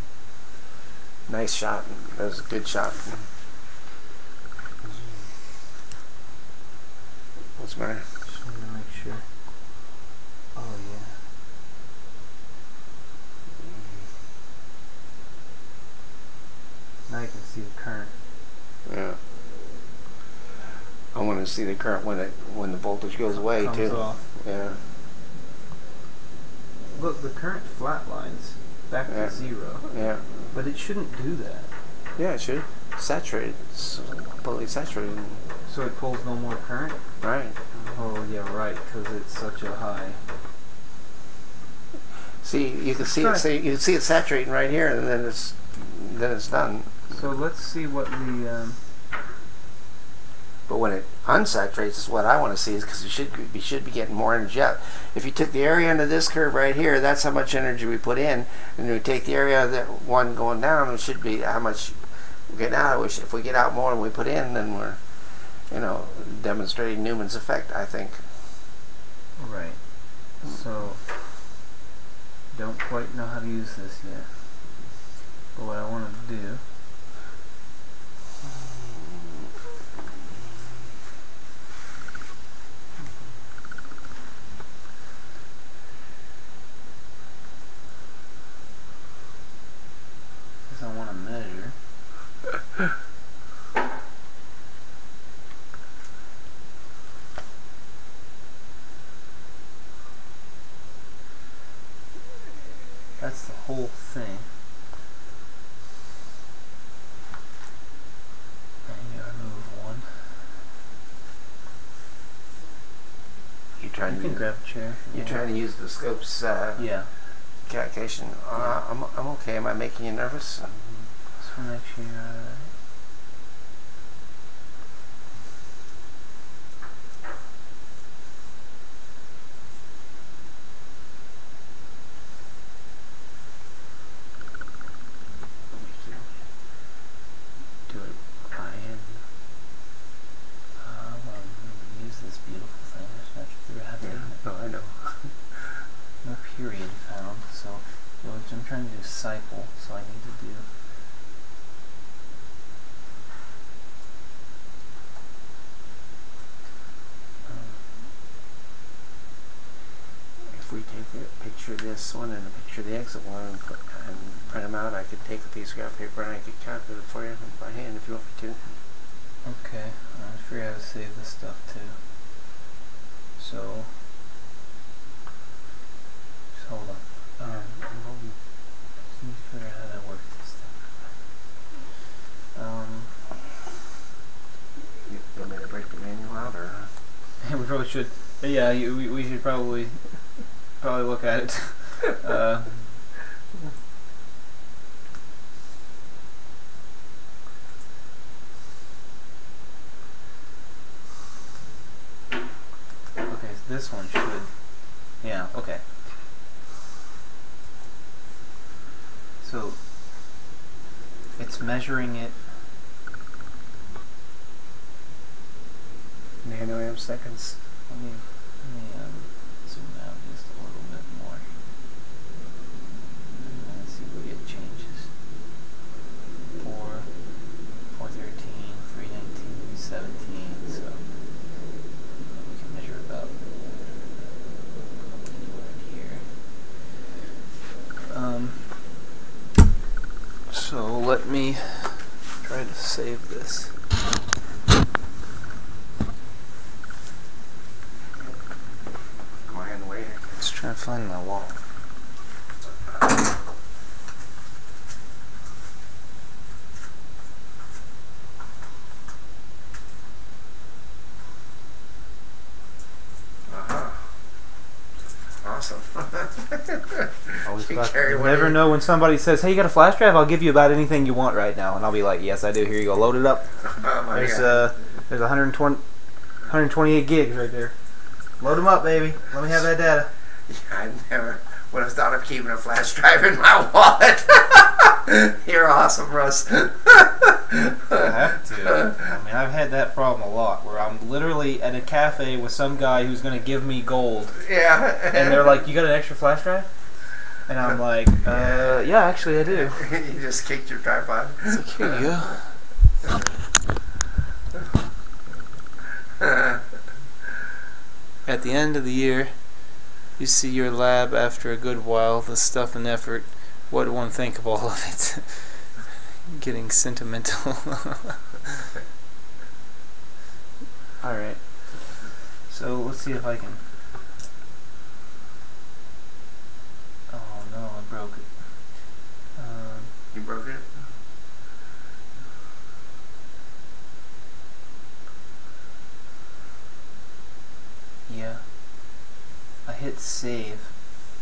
Nice shot. That was a good shot. What's the matter? Just wanted to make sure. Oh yeah. Now you can see the current. Yeah. I want to see the current when the voltage goes away Comes too. Off. Yeah. Look, the current flatlines back to 0. Yeah. But it shouldn't do that. Yeah, it should. Saturated. It's completely saturated. So it pulls no more current? Right. Oh yeah, right, because it's such a high. See, you can see it. See, you can see it saturating right here, and then it's done. So let's see what the. But when it unsaturates, is what I want to see, is because we should be getting more energy out. If you took the area under this curve right here, that's how much energy we put in, and we take the area of that one going down, it should be how much we get out. If we get out more than we put in, then we're, demonstrating Newman's effect, I think. Right. So don't quite know how to use this yet. But what I want to do. I want to measure. That's the whole thing. can grab a chair. You're trying to use the scope's yeah. calculation. I'm okay. Am I making you nervous? Just want to make sure you're alright. Do it by hand. Well, use this beautiful thing. There's no gravity. Oh, I know. No period found, so I'm trying to do cycle, so I need to do If we take a picture of this one and a picture of the exit one and print them out, I could take a piece of graph paper and I could calculate it for you by hand if you want me to. okay, I figure out how to save this stuff too. So just hold on. I'm holding. Just need to figure out how to work this thing. You want me to break the manual out or? We probably should. Yeah, we should probably look at it. Okay, so this one should. Yeah. Okay. So it's measuring it. Nanoamp seconds. Let me zoom out just a little bit more. And see what it changes. 4, 413, 319, 17. So we can measure about anywhere here. So let me try to save this. Just trying to find my wall. Awesome. Always You about carry you one never in. know when somebody says, "Hey, you got a flash drive? I'll give you about anything you want right now," and I'll be like, "Yes, I do. Here you go. Load it up." Oh my There's God. there's 128 gigs right there. Load them up, baby. Let me have that data. I never would have thought of keeping a flash drive in my wallet. You're awesome, Russ. I have to. I mean, I've had that problem a lot, where I'm literally at a cafe with some guy who's going to give me gold, Yeah. and they're like, "You got an extra flash drive?" And I'm like, "Yeah, actually, I do." You just kicked your tripod. It's like, here you go. At the end of the year, you see your lab after a good while, the stuff and effort. What do one think of all of it? Getting sentimental. Alright. So let's see if I can. Oh no, I broke it. You broke it? Yeah. I hit save.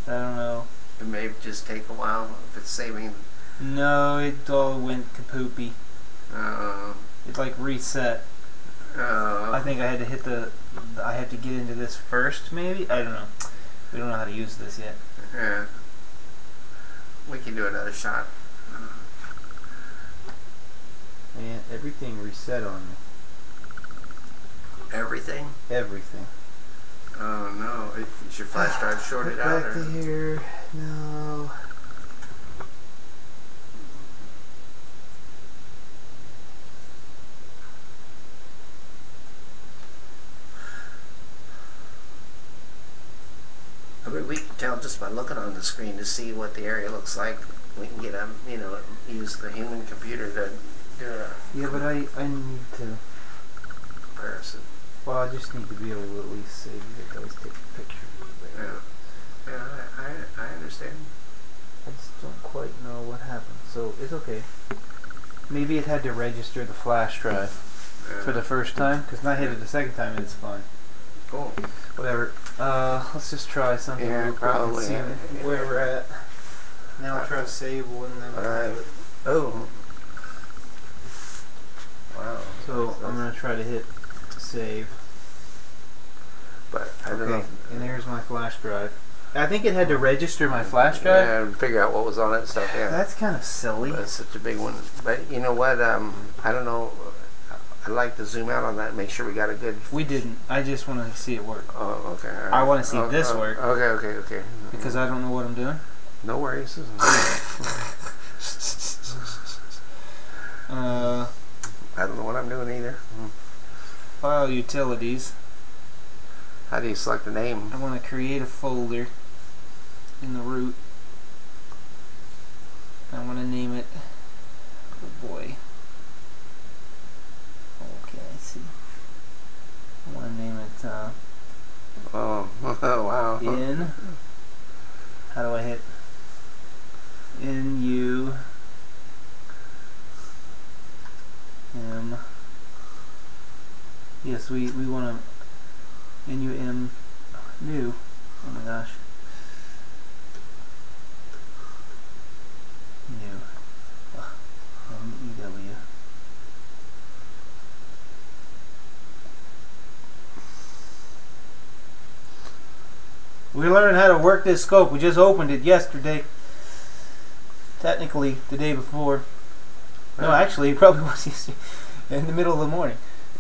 I don't know. It may just take a while if it's saving. No, it all went kapoopy. It like reset. I think I had to hit I have to get into this first, maybe? I don't know. We don't know how to use this yet. Yeah. We can do another shot. Man, everything reset on me. Everything? Everything. Oh no. Is your flash drive shorted out? Back to here. No. I mean, we can tell just by looking on the screen to see what the area looks like. We can get use the human computer to do a Yeah, but I need to. comparison. Well, I just need to be able to at least save it. Always take a picture. Yeah. Yeah, I understand. I just don't quite know what happened. So it's okay. Maybe it had to register the flash drive for the first time, because when I hit it the second time, it's fine. Cool. Whatever. Let's just try something Yeah, real quick and probably, see yeah. where we're at. Now I'll try to save one and then Alright. Oh. Wow. So I'm gonna try to hit save. But I don't know. And there's my flash drive. I think it had to register my flash drive. Yeah, and figure out what was on it and stuff. Yeah. That's kind of silly. That's such a big one. But you know what? I don't know. I'd like to zoom out on that and make sure we got a good. We didn't. I just want to see it work. Oh, okay. All right. I want to see this work. Okay. Because I don't know what I'm doing. No worries. I don't know what I'm doing either. File utilities. How do you select the name? I want to create a folder in the root. I want to name it. Oh boy. Okay, I see. I want to name it. Oh, wow. In. How do I hit? N-U. M. Yes, we want to N-U-M new. Oh my gosh. New. M-E-W. We learned how to work this scope. We just opened it yesterday. Technically, the day before. No, actually, it probably was yesterday. In the middle of the morning.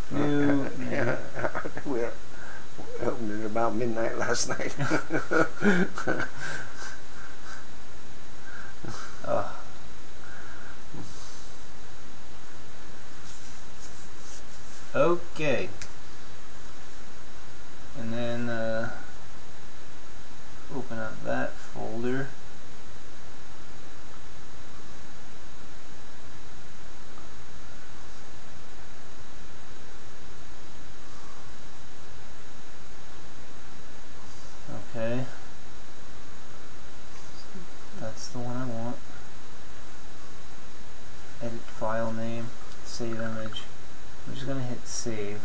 New. Yeah. We opened it about midnight last night. Okay. And then open up that folder. Okay. That's the one I want. Edit file name, save image. I'm just gonna hit save.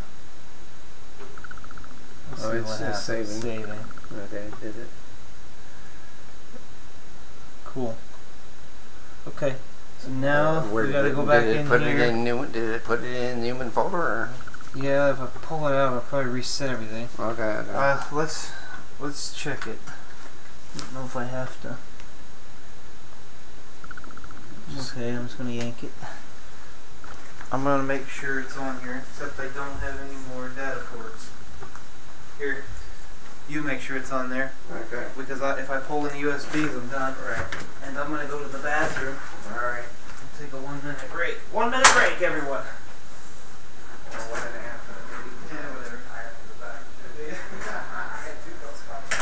Let's see it's what happens. saving. Okay, did it. Cool. Okay. So now we gotta go back in here. Did it put it in Newman folder? Or? Yeah, if I pull it out, I'll probably reset everything. Okay. Let's check it. I don't know if I have to. Okay, I'm just gonna yank it. I'm gonna make sure it's on here, except I don't have any more data ports. Here, you make sure it's on there. Okay. Because if I pull any USBs, I'm done. Right. And I'm gonna go to the bathroom. Alright. I'll take a 1 minute break. 1 minute break, everyone. Or 1.5 maybe. Yeah, whatever. I have to go back. I had 2 bills spots.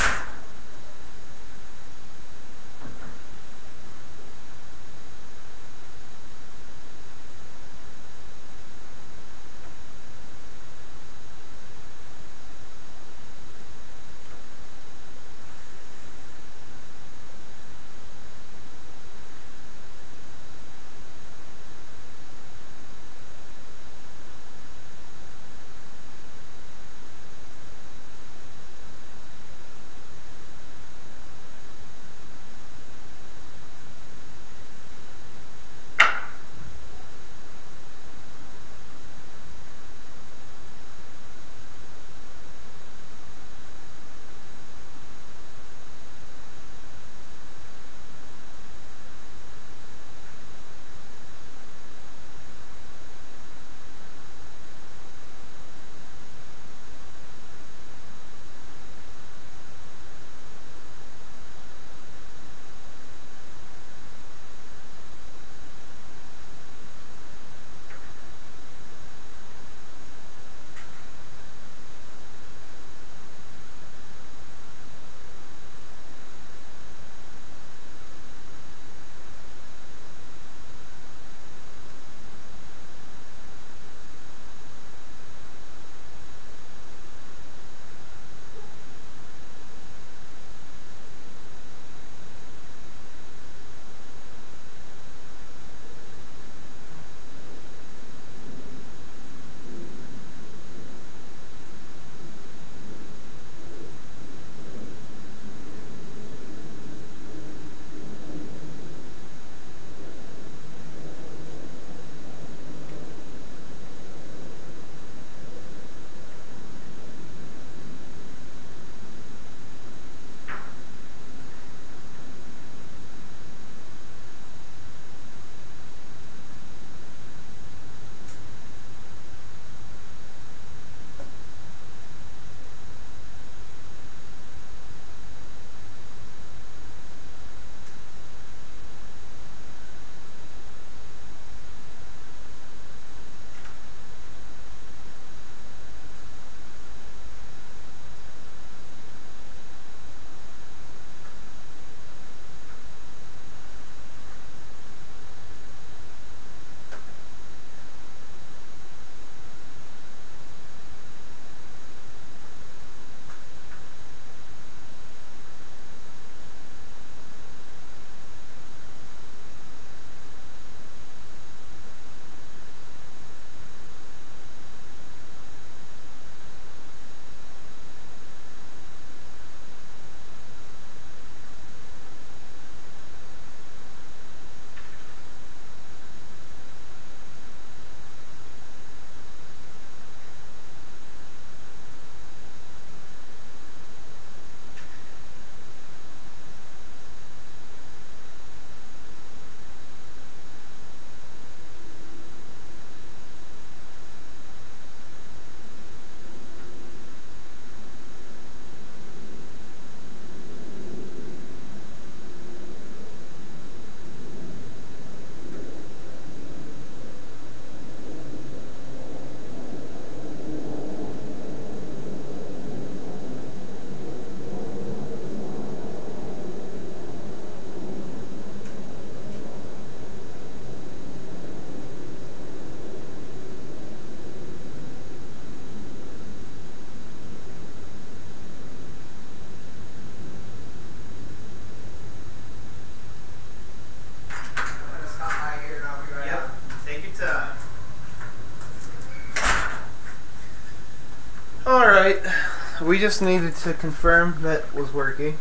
Alright, we just needed to confirm that was working.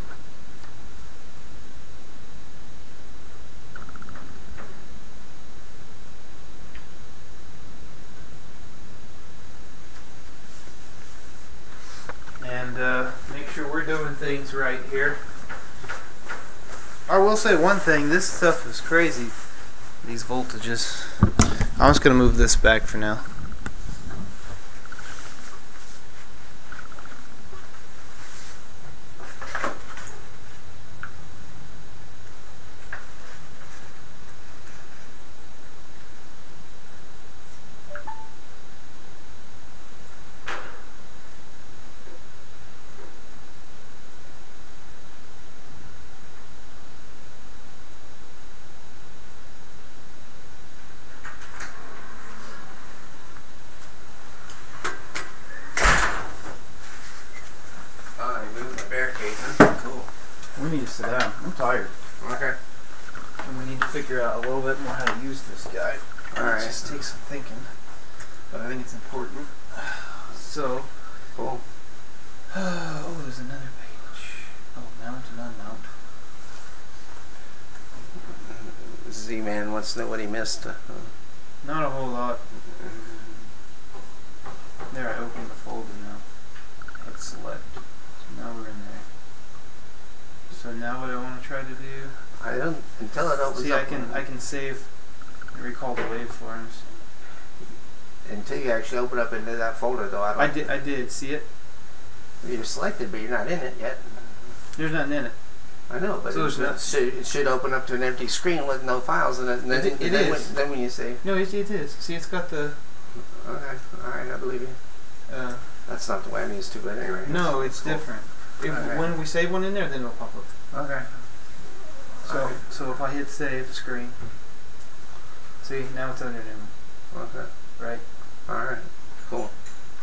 And make sure we're doing things right here. I will say one thing, this stuff is crazy, these voltages. I'm just going to move this back for now. We need to sit down. I'm tired. Okay. And we need to figure out a little bit more how to use this guy. Alright. It just takes some thinking. But I think it's important. So. Cool. Oh, there's another page. Oh, mount and unmount. Z-Man wants to know what he missed. Not a whole lot. There, I opened the folder now. Hit select. So now we're in there. So now what I want to try to do. I don't until it opens see, up. I can save and recall the waveforms. Until you actually open up into that folder, though, I did see it. You're selected, but you're not in it yet. There's nothing in it. I know, but So it should open up to an empty screen with no files in it. And then, it is. Then when you say, no, it is. See, it's got the. Okay, all right, I believe you. That's not the way I'm used to, but anyway. No, it's cool. different. If, Okay. When we save one in there, then it'll pop up. Okay. So if I hit save screen, see, now it's under new. Okay. Right. All right. Cool.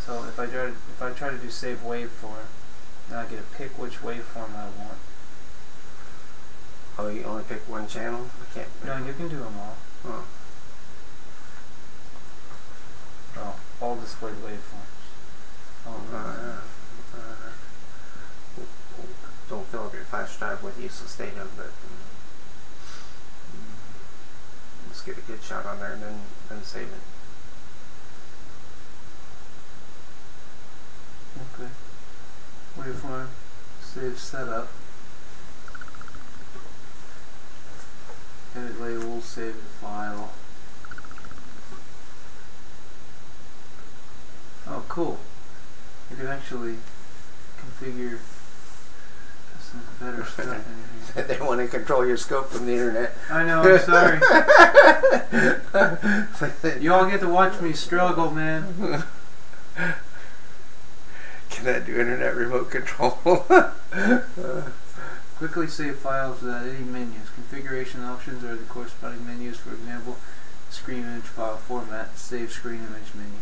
So if I try to do save waveform, then I get to pick which waveform I want. Oh, you only pick one channel? I can't. No, you can do them all. Oh. All displayed waveforms. Don't fill up your flash drive with useless data, but let's get a good shot on there and then save it. Okay. Waveform, save setup. Edit label, save the file. Oh, cool. You can actually configure some better stuff in here. They want to control your scope from the internet. I know, I'm sorry. You all get to watch me struggle, man. Can I do internet remote control? Quickly save files without any menus. Configuration options are the corresponding menus. For example, screen image file format, save screen image menu.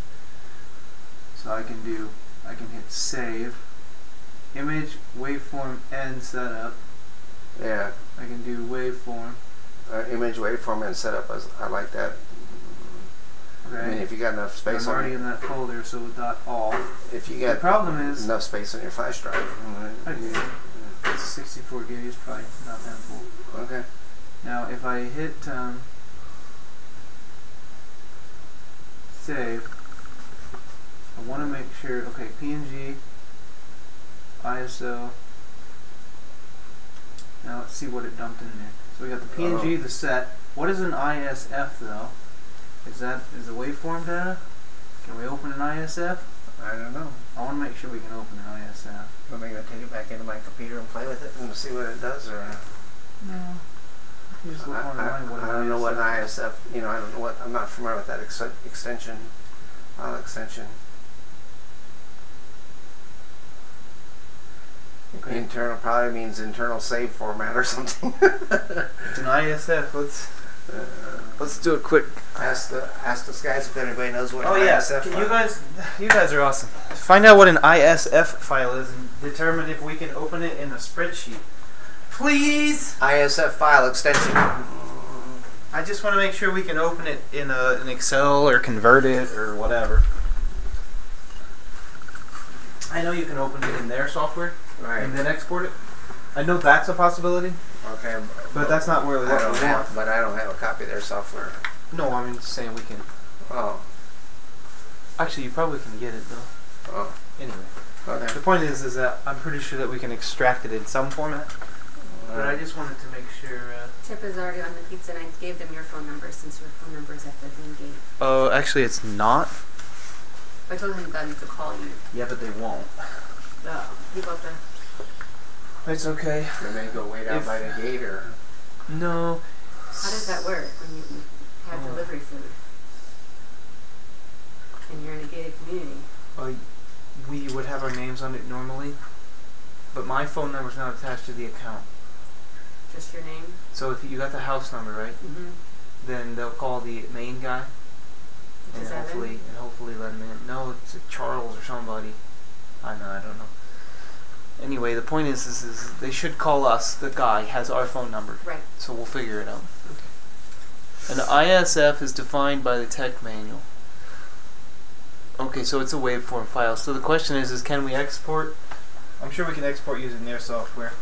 So I can hit save, image, waveform, and setup. Yeah. I can do waveform. Image, waveform, and setup. I like that. Okay. I mean, if you got enough space, I'm already in that folder, so with .all. If you got the problem is enough space on your flash drive. It's 64 gig. It's probably not that full. Okay. Now, if I hit save, I want to make sure. Okay, PNG, ISO. Now let's see what it dumped in there. So we got the PNG, the set. What is an ISF though? Is the waveform data? Can we open an ISF? I don't know. I want to make sure we can open an ISF. Am I going to take it back into my computer and play with it and see what it does, or? No. You just look online what I don't know what an ISF. I don't know what. I'm not familiar with that extension. Extension. Okay. Internal probably means internal save format or something. It's an ISF. Let's do a quick. Ask the guys if anybody knows what an ISF. You guys are awesome. Find out what an ISF file is and determine if we can open it in a spreadsheet. Please. ISF file extension. I just want to make sure we can open it in an Excel or convert it or whatever. I know you can open it in their software Right. and then export it. I know that's a possibility, Okay. but that's not really what we want. But I don't have a copy of their software. No, I mean saying we can. Oh. Actually, you probably can get it though. Oh. Anyway, Okay. the point is that I'm pretty sure that we can extract it in some format. But I just wanted to make sure. Tip is already on the pizza, and I gave them your phone number since your phone number is at the main gate. Oh, actually, it's not. I told them to call you. Yeah, but they won't. You got the. It's okay. They may go wait out by the gate or. No. How does that work when you have delivery food and you're in a gated community? We would have our names on it normally, but my phone number's not attached to the account. Just your name? So if you got the house number, right? Mm-hmm. Then they'll call the main guy and hopefully let him in. No, it's Charles or somebody. I don't know. Anyway, the point is they should call us. The guy has our phone number. Right. So we'll figure it out. Okay. An ISF is defined by the tech manual. Okay, so it's a waveform file. So the question is can we export? I'm sure we can export using their software.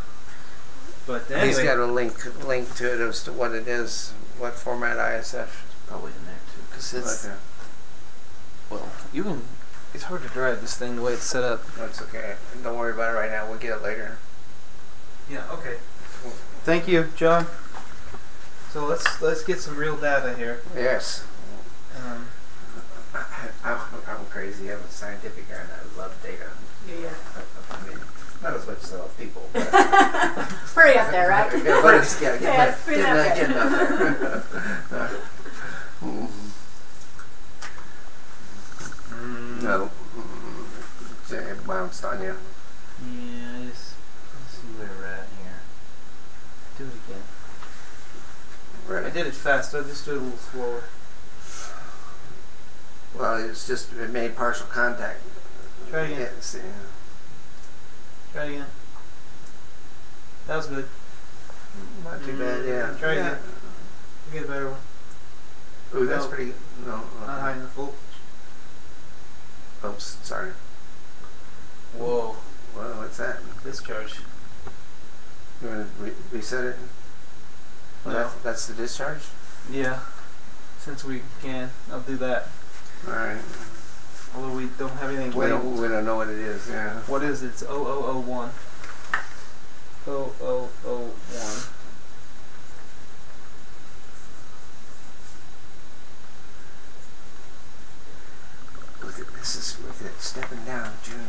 But anyway, He's got a link to it as to what it is, what format ISF. probably in there too, because it's Okay. well, you can. It's hard to drive this thing the way it's set up. That's okay. Don't worry about it right now. We'll get it later. Yeah. Okay. Thank you, John. So let's get some real data here. Yes. I'm crazy. I'm a scientific guy and I love data. Yeah. I mean, not as much as I love people. But Pretty up there, right? yeah, but it's getting up pretty up there. there. No. It bounced on you. Yeah. Let's see where we're at here. Do it again. Right. I did it fast. I just do it a little slower. Well, it made partial contact. Try again. Yeah, see. Try again. That was good. Not too bad, yeah. Try again. You get a better one. Ooh, that's No. pretty good. No. Not high enough voltage. Oops, sorry. Whoa. Well, what's that? Discharge. You want to reset it? Well, No. that's the discharge? Yeah. Since we can, I'll do that. Alright. Although we don't have anything We labeled. don't know what it is, yeah. What is it? It's 0001. 0001. Look at this. Look at it stepping down. June.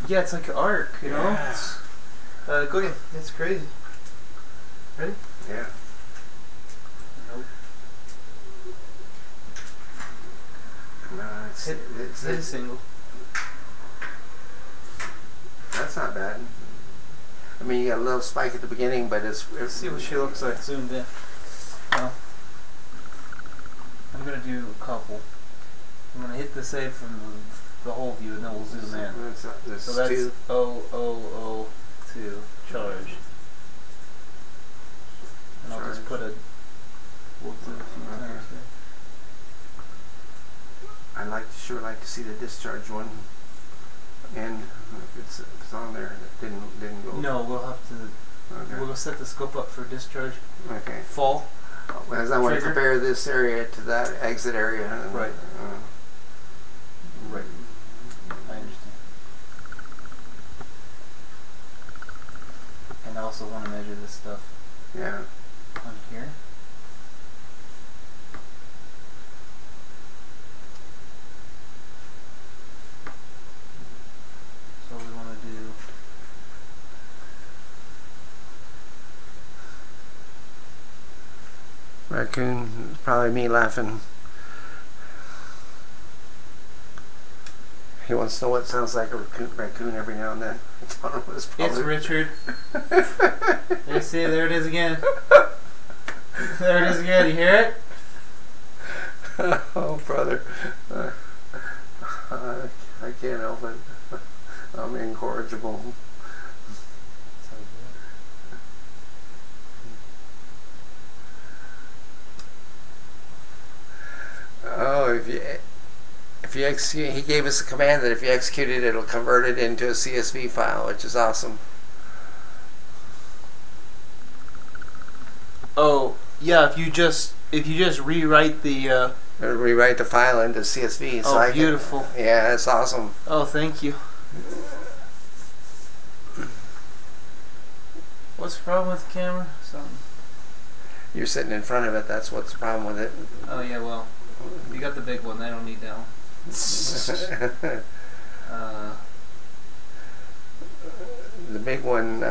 Yeah, it's like an arc, you know? Yeah. It's, go again. It's crazy. Ready? Yeah. Nope. No, Hit a single. That's not bad. I mean, you got a little spike at the beginning, but Let's see what she looks like zoomed in. Well, I'm going to do a couple. I'm going to hit the save from the whole view and then we'll zoom in. So that's 0002 charge. And I'll just put a. We'll do a few times there. I'd sure like to see the discharge one, and if it's on there, it didn't go. No, we'll have to. Okay. We'll set the scope up for discharge. Okay. Fall. As I want to Trigger. compare this area to that exit area. Right. Right. I understand. And I also want to measure this stuff Yeah. on here. So we want to do. Raccoon, probably me laughing. He wants to know what it sounds like a raccoon every now and then. It's Richard. There, see, there it is again. There it is again. You hear it? Oh, brother. I can't help it. I'm incorrigible. Oh, If you execute, he gave us a command that if you execute it, it'll convert it into a CSV file, which is awesome. Oh, yeah. If you just rewrite the. It'll rewrite the file into CSV. So beautiful. Yeah, it's awesome. Oh, thank you. What's the problem with the camera? Something. You're sitting in front of it. That's what's the problem with it. Oh yeah, well, you got the big one. I don't need that one. The big one.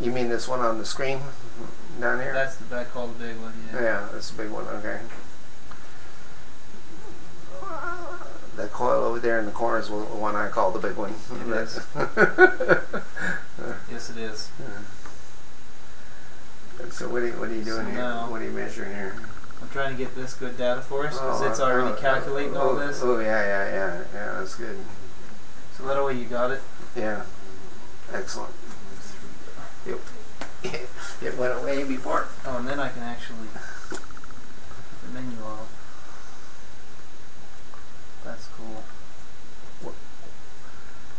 You mean this one on the screen down here? That's I call the big one. Yeah. Yeah, that's the big one. Okay. That coil over there in the corner is the one I call the big one. It is. Yes, it is. So what are you doing here? What are you measuring here? I'm trying to get this good data for us because it's already calculating all this. Oh yeah, that's good. So that way you got it. Yeah, excellent. Yep. It went away before. Oh, and then I can actually put the menu off. That's cool.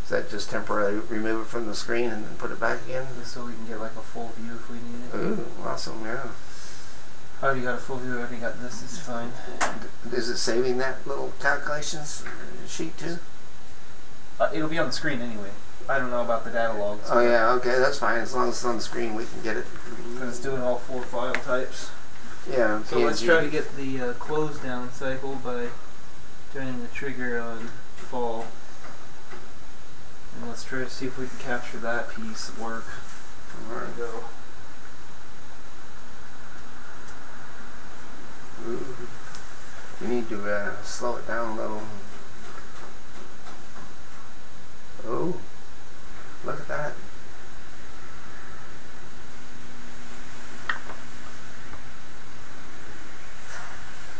Is that just temporarily remove it from the screen and then put it back again? Just so we can get like a full view if we need it. Ooh, awesome, yeah. I already got a full view, I already got this, it's fine. Is it saving that little calculations sheet too? It'll be on the screen anyway. I don't know about the data logs. Oh yeah, okay, that's fine. As long as it's on the screen, we can get it. Because it's doing all 4 file types. Yeah. So let's try to get the close down cycle by turning the trigger on fall. And let's try to see if we can capture that piece of work. There we go. Ooh. We need to slow it down a little. Oh, look at that.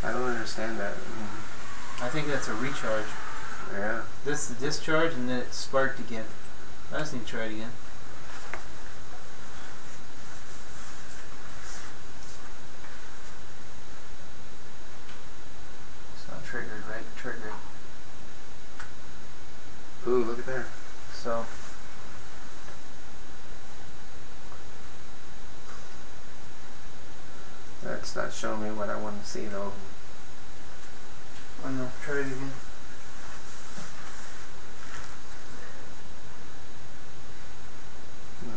I don't understand that. I think that's a recharge. Yeah. This is the discharge and then it sparked again. I just need to try it again. It's not triggered, right? Triggered. Ooh, look at there. So. That's not showing me what I want to see though. Oh no, try it again.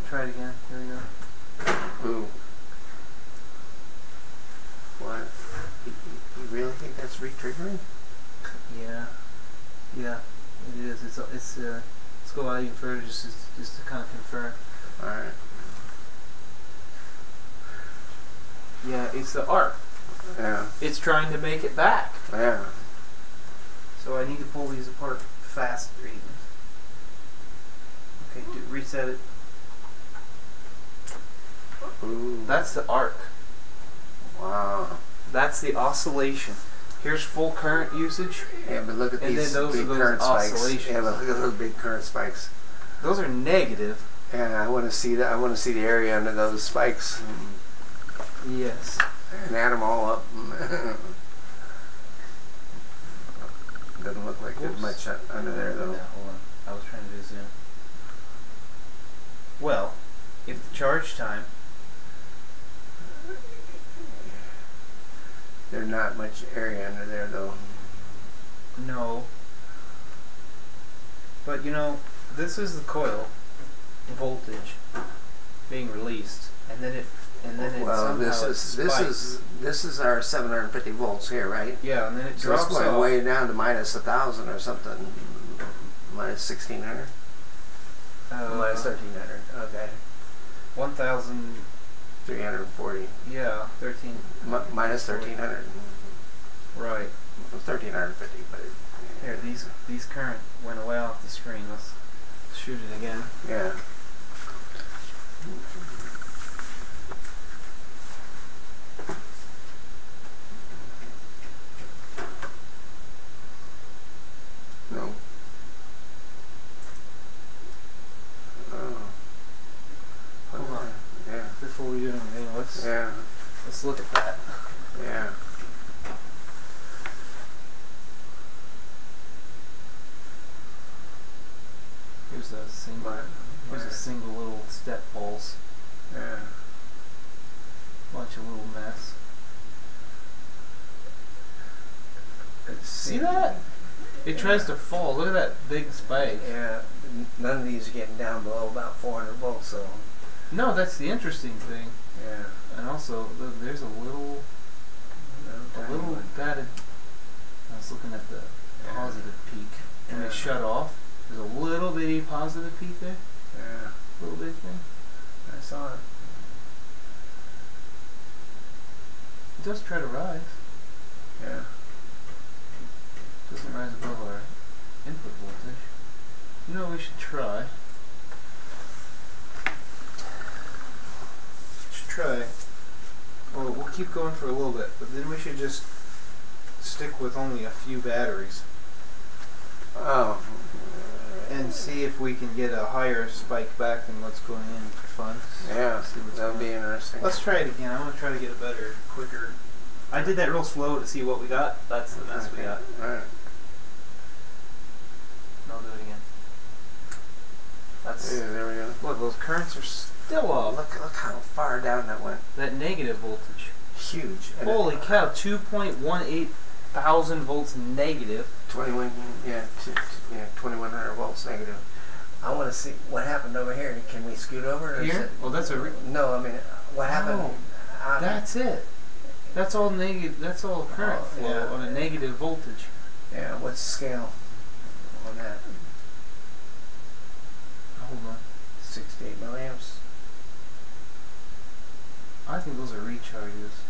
Try it again. Here we go. Ooh. What? You really think that's re-triggering? Yeah. Yeah, it is. Let's go out even further just to kind of confirm. All right. Yeah, it's the arc. Yeah. It's trying to make it back. Yeah. So I need to pull these apart faster even. Okay, reset it. Ooh. That's the arc. Wow. That's the oscillation. Here's full current usage. Yeah, but look at and these then those big are those current spikes. oscillations. Yeah, but look at those big current spikes. Those are negative. And I want to see that. I want to see the area under those spikes. Yes. And add them all up. Doesn't look like there's much under there though. Yeah, hold on. I was trying to do zoom. Well, if the charge time. There's not much area under there though. No. But you know, this is the coil voltage being released, and then it well, this is our 750 volts here, right? Yeah, and then it so drops it's going off. way down to minus 1,000 or something, minus 1,600, minus 1,300. Okay. 1,340. Yeah, 13. Minus 1,300. Right. 1,350, but here these current went away off the screen. Let's shoot it again. Yeah. No. Oh. Hold on. Yeah. Before we do anything, let's look at that. Yeah. Here's a single little step pulse. Yeah. Bunch of little mess. See that? It tries to fall. Look at that big spike. Yeah. None of these are getting down below about 400 volts, so. No, that's the interesting thing. Yeah. And also, there's a little batted. I was looking at the positive peak. When they shut off, there's a little bitty positive peak there. Yeah. Little bitty thing. I saw it. It does try to rise. Yeah. Doesn't rise above our input voltage. You know what we should try? Well, we'll keep going for a little bit, but then we should just stick with only a few batteries. Oh. And see if we can get a higher spike back than what's going in for fun. Yeah, that would be interesting. Let's try it again. I want to try to get a better, quicker. I did that real slow to see what we got. That's the mess we got. Alright. I'll do it again. That's. Yeah, there we go. Look, those currents are still off. Look how far down that went. That negative voltage. Huge. And Holy cow! 2.18 thousand volts negative. 2100 volts negative. I want to see what happened over here. Can we scoot over? Or Here? Oh, that's a. No, I mean, what happened? Oh, that's it. That's all negative. That's all current flow on a negative voltage. Yeah. What's the scale on that? Hold on. 68 milliamps. I think those are recharges.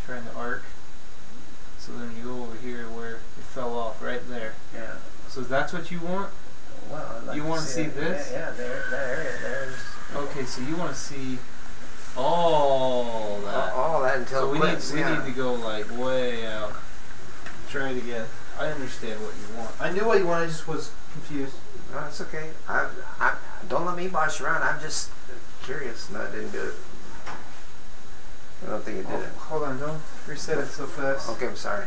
Trying to arc. So then you go over here where it fell off, right there. Yeah. So that's what you want? Well, I'd like you want to see this? Yeah, there, that area there's. Okay, so you want to see all that. All that until so it quits. we need to go like way out. Try it again. I understand what you want. I knew what you wanted. I just was confused. No, it's okay. I don't let me boss you around. I'm just curious. No, I didn't do it. I don't think it did it. Hold on, don't reset it so fast. Okay, I'm sorry.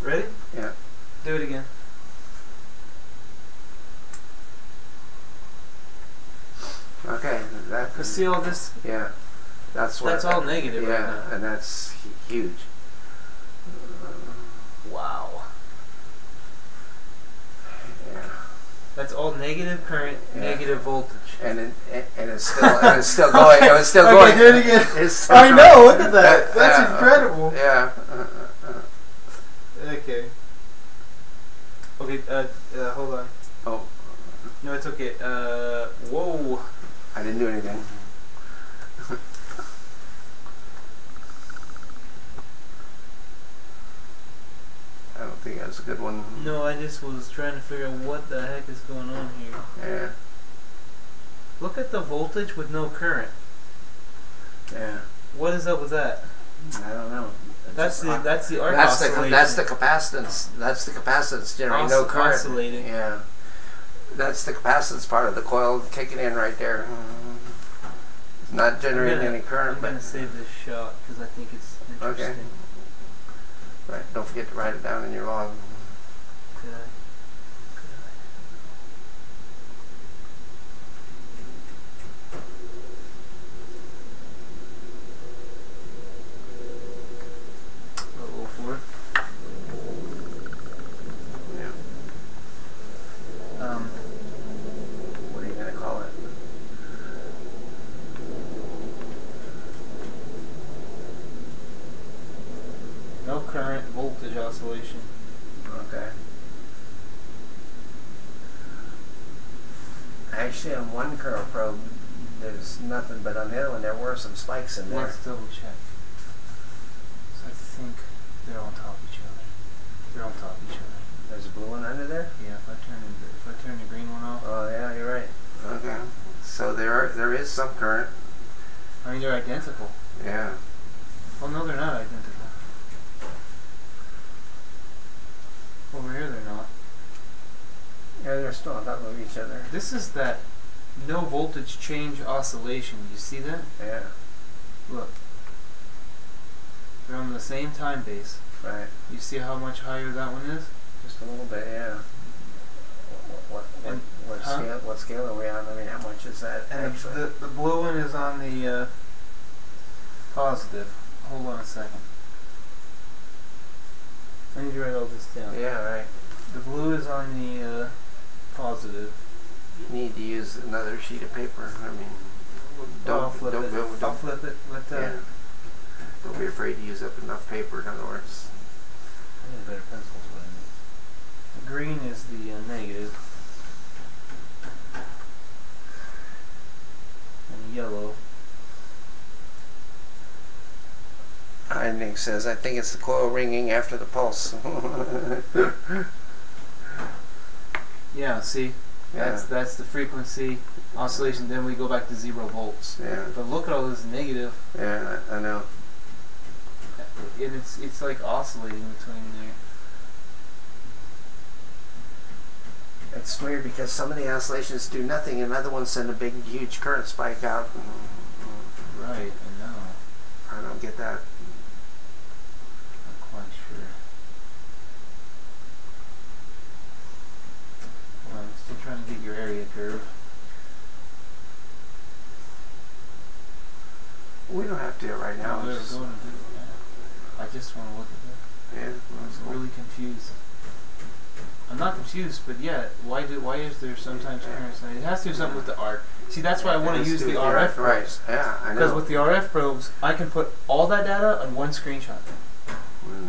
Ready? Yeah. Do it again. Okay, that. Cause see all this? Yeah, that's what. That's all negative right now. Yeah, and that's huge. Wow. Yeah. That's all negative current, negative voltage. And it's still going. It was still going. Okay, do it again. It's still I going. know. Look at that. That's incredible. Yeah. Okay. Okay. Hold on. Oh. No, it's okay. Whoa. I didn't do anything. I don't think that's a good one. No, I just was trying to figure out what the heck is going on here. Yeah. Look at the voltage with no current. Yeah. What is up with that? I don't know. That's the arc oscillation. That's the capacitance. That's the capacitance generating no current. Oscillating. Yeah. That's the capacitance part of the coil kicking in right there. It's not generating any current. I'm gonna save this shot because I think it's interesting. Okay. Right. Don't forget to write it down in your log. Could I? What are you going to call it? No current voltage oscillation. Okay. Actually, on one curl probe, there's nothing, but on the other one, there were some spikes in there. Let's double check. So I think they're on top of each other. They're on top of each other. There's a blue one under there? Yeah, if I turn the green one off. Oh yeah, you're right. Okay. So there is some current. I mean, they're identical. Yeah. Oh no, they're not identical. Over here they're not. Yeah, they're still on top of each other. This is that no voltage change oscillation. You see that? Yeah. Look. They're on the same time base. Right. You see how much higher that one is? Just a little bit, yeah. What scale are we on? I mean, how much is that And actually? the blue one is on the positive. Hold on a second. I need to write all this down. Yeah, right. The blue is on the positive. You need to use another sheet of paper. I mean, I'll flip it. I'll flip it. But yeah. Don't be afraid to use up enough paper. In other words, I need better pencils. What I need. The green is the negative. And yellow. Nick says, I think it's the coil ringing after the pulse. Yeah, see? Yeah. That's the frequency oscillation. Then we go back to 0 volts. Yeah. But look at all this negative. Yeah, I know. And it's like oscillating between there. It's weird because some of the oscillations do nothing and other ones send a big, huge current spike out. Right, I know. I don't get that. Not quite sure. Well, I'm still trying to get your area curve. We don't have to do it right now. No, Just, going to do it now. I just want to look at that. yeah. I'm really confused. I'm not confused, but yeah, why is there sometimes currents? It has to do something with the arc. See, that's why I want to use the RF probes. Right. Yeah, I know. Because with the RF probes, I can put all that data on one screenshot.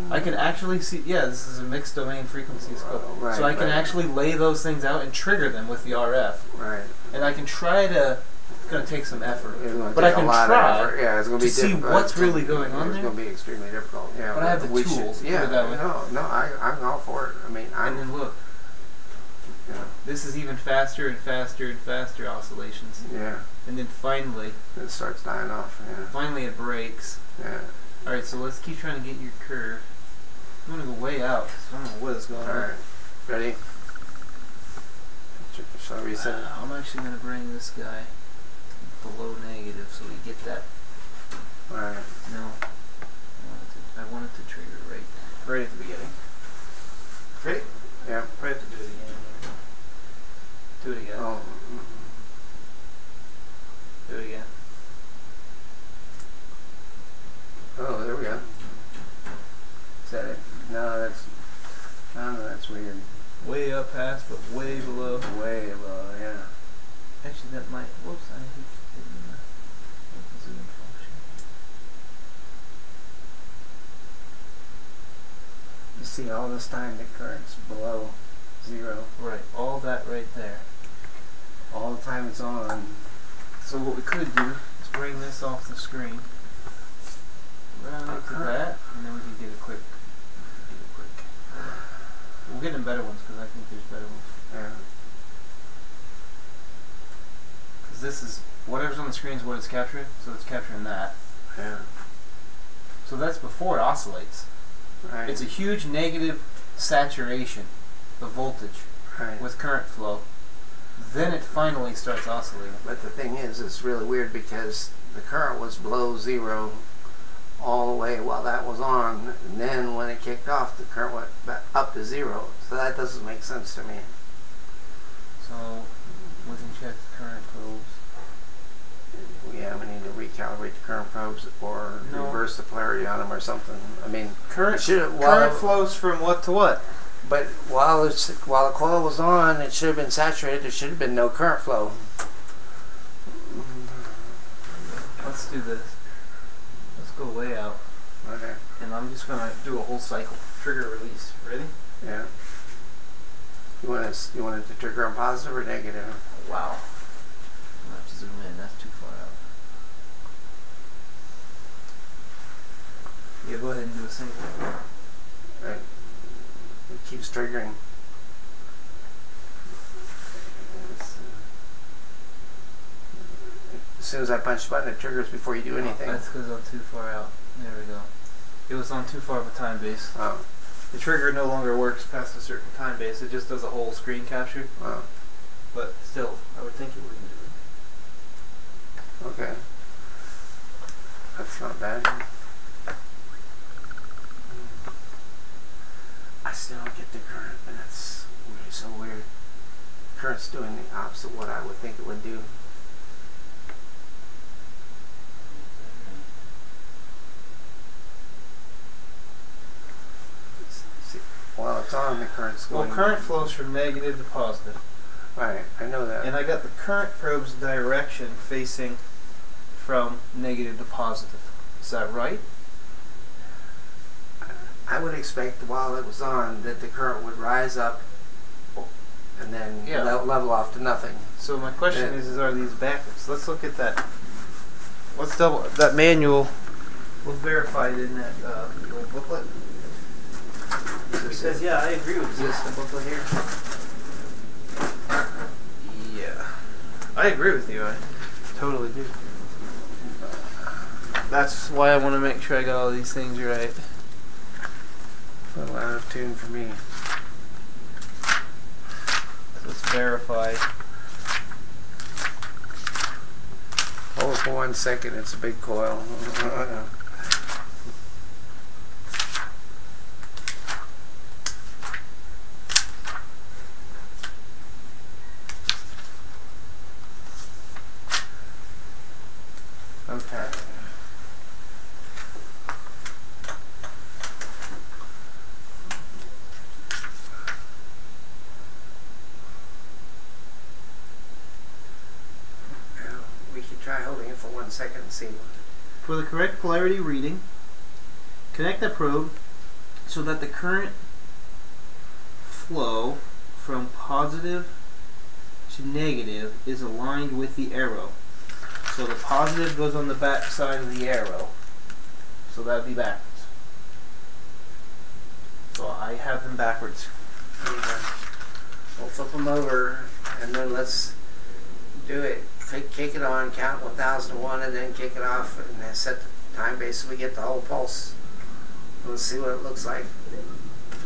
I can actually see, yeah, this is a mixed domain frequency scope. Right, so I can actually lay those things out and trigger them with the RF. Right. And I can try to, it's going to take some effort. But I can try yeah, it's gonna be to see what's really going on there. It's going to be extremely difficult. Yeah, but I have the tools. Yeah, that way. no, I'm all for it. I mean, and then look. Yeah. This is even faster and faster and faster oscillations. Yeah. And then finally, it starts dying off. Yeah. Finally, it breaks. Yeah. All right, so let's keep trying to get your curve. I'm gonna go way out. So I don't know what is going on. All right. Ready? Shall I reset it? I'm actually gonna bring this guy below negative so we get that. All right. No. I want it to trigger right at the beginning. Ready? Yeah. Right have to do it again. Do it again. Oh. Do it again. Oh, there we go. Is that it? No, that's weird. Way up past, but way below. Way below, yeah. Actually, that might. Whoops, I keep hitting the zoom function. You see, all this time the current's below 0. Right, all that right there. All the time it's on. So what we could do is bring this off the screen. Right to that, and then we can get a quick. We'll get in better ones because I think there's better ones. Yeah. Because this is whatever's on the screen is what it's capturing, so it's capturing that. Yeah. So that's before it oscillates. Right. It's a huge negative saturation, the voltage, right. with current flow. Then it finally starts oscillating. But the thing is, it's really weird because the current was below 0 all the way while that was on, and then when it kicked off, the current went back up to 0. So that doesn't make sense to me. So we can check the current probes. Yeah, we need to recalibrate the current probes or reverse the polarity on them or something. I mean, current flows from what to what? But while the coil was on, it should have been saturated. There should have been no current flow. Let's do this. Let's go way out. Okay. And I'm just gonna do a whole cycle. Trigger release. Ready? Yeah. You want it to trigger on positive or negative? Wow. I'm gonna have to zoom in. That's too far out. Yeah, go ahead and do a single. Right. It keeps triggering. As soon as I punch the button, it triggers before you do anything. That's because I'm too far out. There we go. It was on too far of a time base. Oh. The trigger no longer works past a certain time base. It just does a whole screen capture. Oh. But still, I would think it wouldn't do it. Okay. That's not bad. I still don't get the current, but that's so weird. current's doing the opposite of what I would think it would do. Well, it's on, the current's going. Well, current flows from negative to positive. Right, I know that. And I got the current probe's direction facing from negative to positive. Is that right? I would expect while it was on that the current would rise up and then level off to nothing. So my question is are these backwards? Let's look at that. Let's double that manual was verified in that little booklet. Because I agree with this. The booklet here. Yeah, I agree with you. I totally do. That's why I want to make sure I got all these things right. A little out of tune for me. Let's verify. Hold for 1 second. It's a big coil. Okay. We could try holding it for 1 second and see what. For the correct polarity reading, connect the probe so that the current flow from positive to negative is aligned with the arrow. So the positive goes on the back side of the arrow. So that would be backwards. So I have them backwards. We'll flip them over and then let's do it. Kick it on, count 1001 and then kick it off and then set the time base so we get the whole pulse. Let's see what it looks like.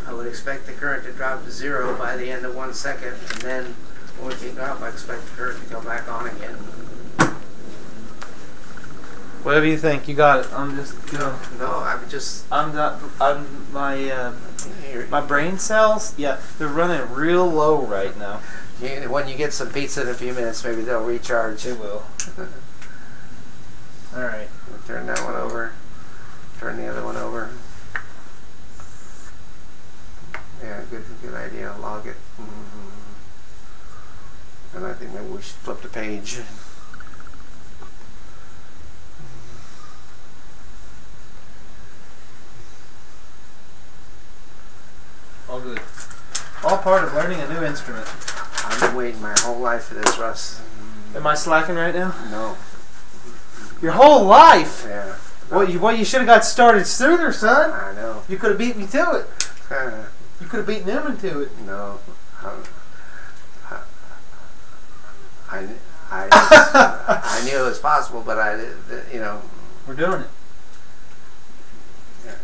I would expect the current to drop to 0 by the end of 1 second, and then when we kick off I expect the current to come back on again. Whatever you think, you got it. I'm just my brain cells, they're running real low right now. When you get some pizza in a few minutes, maybe they'll recharge. They will. Alright. We'll turn that one over. Turn the other one over. Yeah, good idea. Log it. And I think maybe we should flip the page. All good. All part of learning a new instrument. I've been waiting my whole life for this, Russ. Am I slacking right now? No. Your whole life? Yeah. Well, you should have got started sooner, son. I know. You could have beat me to it. You could have beat Newman to it. No. I knew it was possible, but We're doing it.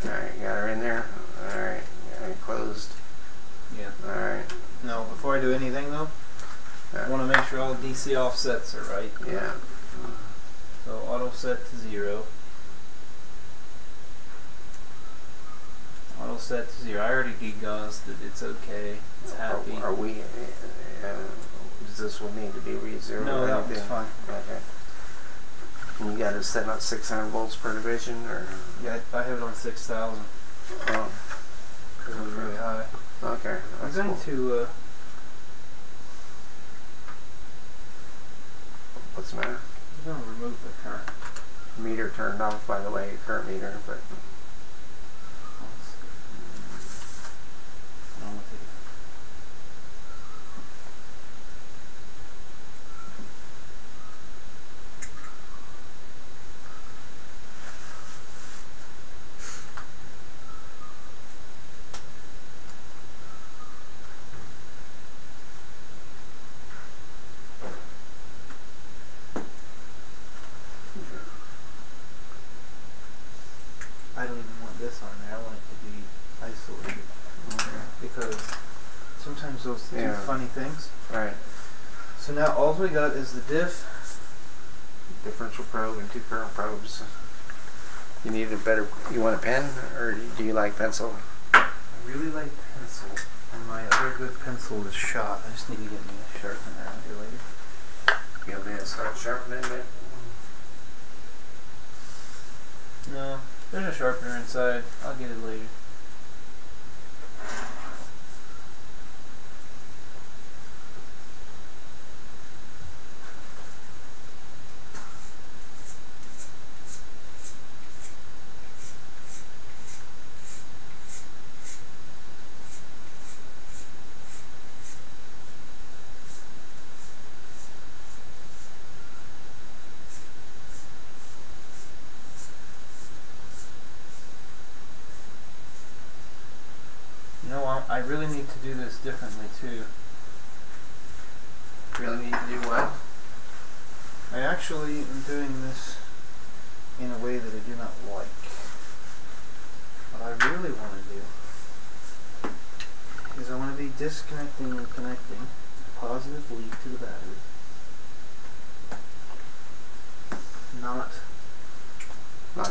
Alright, got her in there. Alright, closed. Yeah. Alright. No, before I do anything though, I want to make sure all DC offsets are right. Yeah. So auto set to 0. Auto set to 0. I already degauzed it. It's okay. It's happy. Are we? Does this one need to be re-zeroed? No, that one's fine. Okay. You got it set at 600 volts per division, or? Yeah, I have it on 6,000. Oh. Because it was really high. Okay. I'm going to. What's the matter? I'm going to remove the current. Meter turned off, by the way, current meter, but. I don't even want this on there. I want it to be isolated. Okay. Because sometimes those do funny things. Right. So now all we got is the diff. Differential probe and 2 current probes. You need a better. You want a pen, or do you like pencil? I really like pencil. pencil. And my other good pencil is shot. I just need to get me a sharpener out here later. You want me to start sharpening it? No, there's a sharpener inside. I'll get it later. I really need to do this differently too. Really need to do what? I actually am doing this in a way that I do not like. What I really want to do is I want to be disconnecting and connecting the positive lead to the battery. Not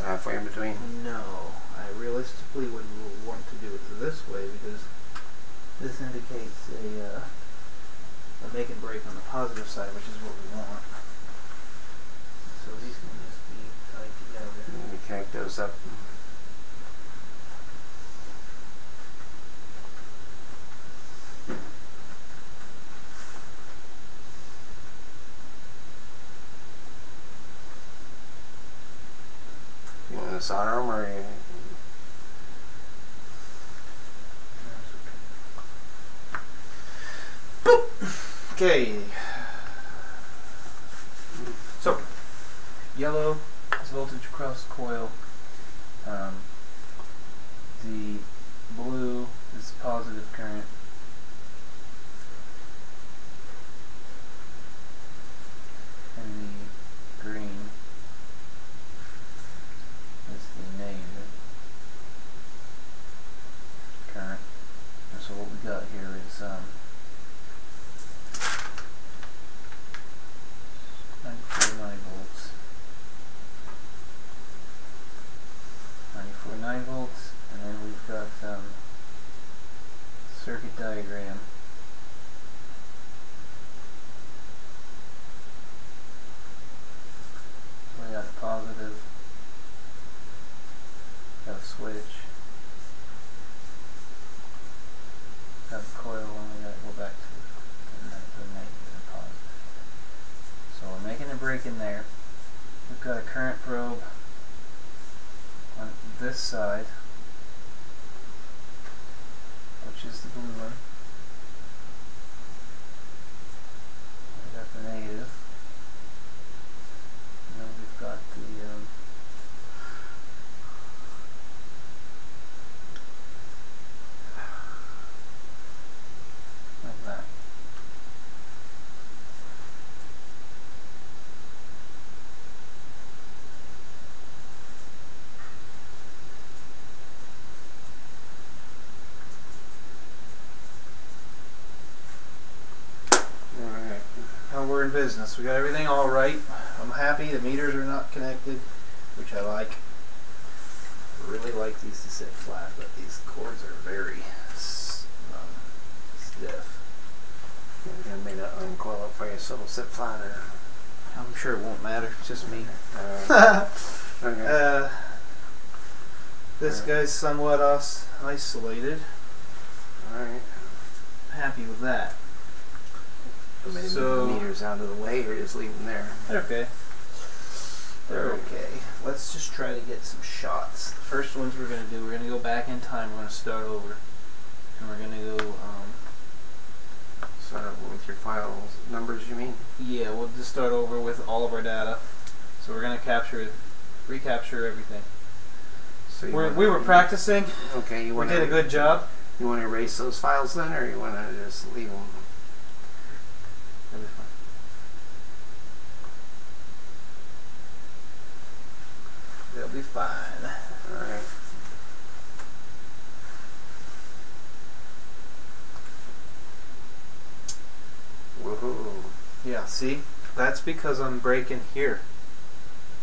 halfway in between? No. I realistically would want to do it this way because this indicates a make and break on the positive side, which is what we want. So these can just be tied together. And you connect those up. You want to solder them or you... Okay. So, yellow is voltage across the coil. The blue is positive current. And the green is the negative current. And so what we got here is 9 volts. 9 volts, and then we've got circuit diagram. We got a positive, got a switch, got a coil, and we got to go back to the negative and positive. So we're making a break in there. We've got a current probe on this side, which is the blue one. We got the negative. And then we've got the like that. We're in business. We got everything all right. I'm happy. The meters are not connected, which I like. I really like these to sit flat, but these cords are very stiff. You're going to make that uncoil up for you so it'll sit flatter. I'm sure it won't matter. It's just me. Okay. This guy's somewhat isolated. Alright. Happy with that. Maybe So move the meters out of the way or just leave them there. They're okay. They're okay. Let's just try to get some shots. The first ones we're going to do, we're going to go back in time. We're going to start over. And we're going to go... Start over with your file numbers, you mean? Yeah, we'll just start over with all of our data. So we're going to recapture everything. So we were practicing. Okay, we did a good job. You want to erase those files then, or you want to just leave them? That'll be fine. They'll be fine. Alright. Woohoo. Yeah, see? That's because I'm breaking here.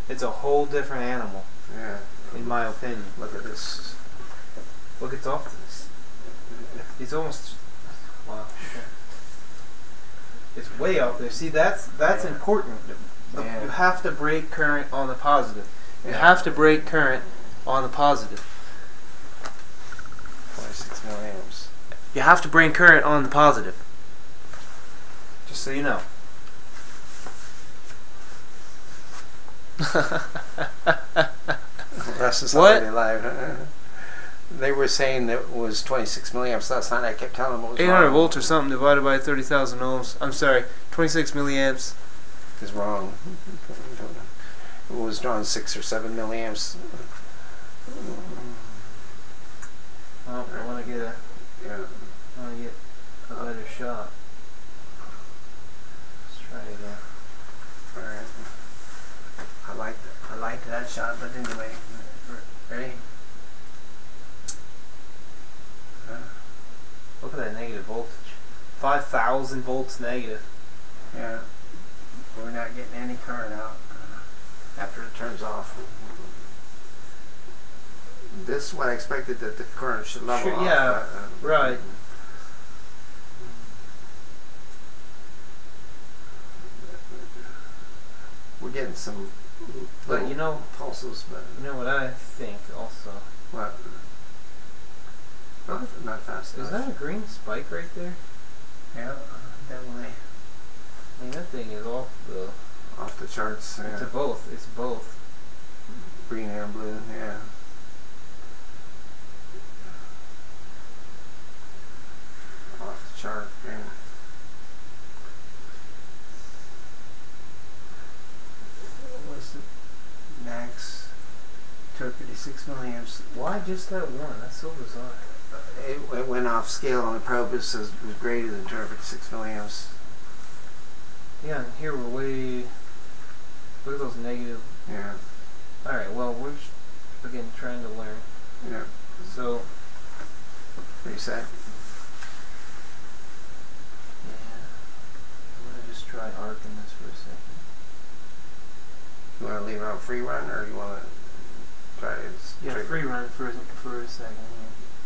It's a whole different animal. Yeah. In my opinion. Look at this. Look, it's off to this. It's almost, wow. It's way out there. See, that's important. Yeah. You have to break current on the positive. You Yeah. have to break current on the positive. 26 milliamps. You have to break current on the positive. Just so you know. Russ is What? already live. They were saying that it was 26 milliamps last night. I kept telling them it was 800 wrong. volts or something divided by 30,000 ohms. I'm sorry, 26 milliamps. Is wrong. It was drawn 6 or 7 milliamps. Oh, I want to get a better shot. Let's try it again. All right. I liked that shot, but anyway, ready? Look at that negative voltage. 5,000 volts negative. Yeah. We're not getting any current out after it turns off. This is what I expected, that the current should level off. Yeah, right. We're getting some But you know, pulses, but you know what I think also. what? Not fast enough. Is that a green spike right there? Yeah, definitely I mean, that thing is off the. off the charts. Yeah. It's both. It's both. Green and blue. Yeah. Off the chart. Yeah. What was it? Max 256 milliamps. Why just that one? That's so bizarre. It went off scale on the probe. It says it was greater than 256 milliamps. Yeah, and here we're way. Look at those negative. Yeah. Alright, well, we're just, again trying to learn. Yeah. So. Reset. Yeah. I'm going to just try arcing this for a second. You want to leave it on free run, or you want to try it? Yeah, free run for a second.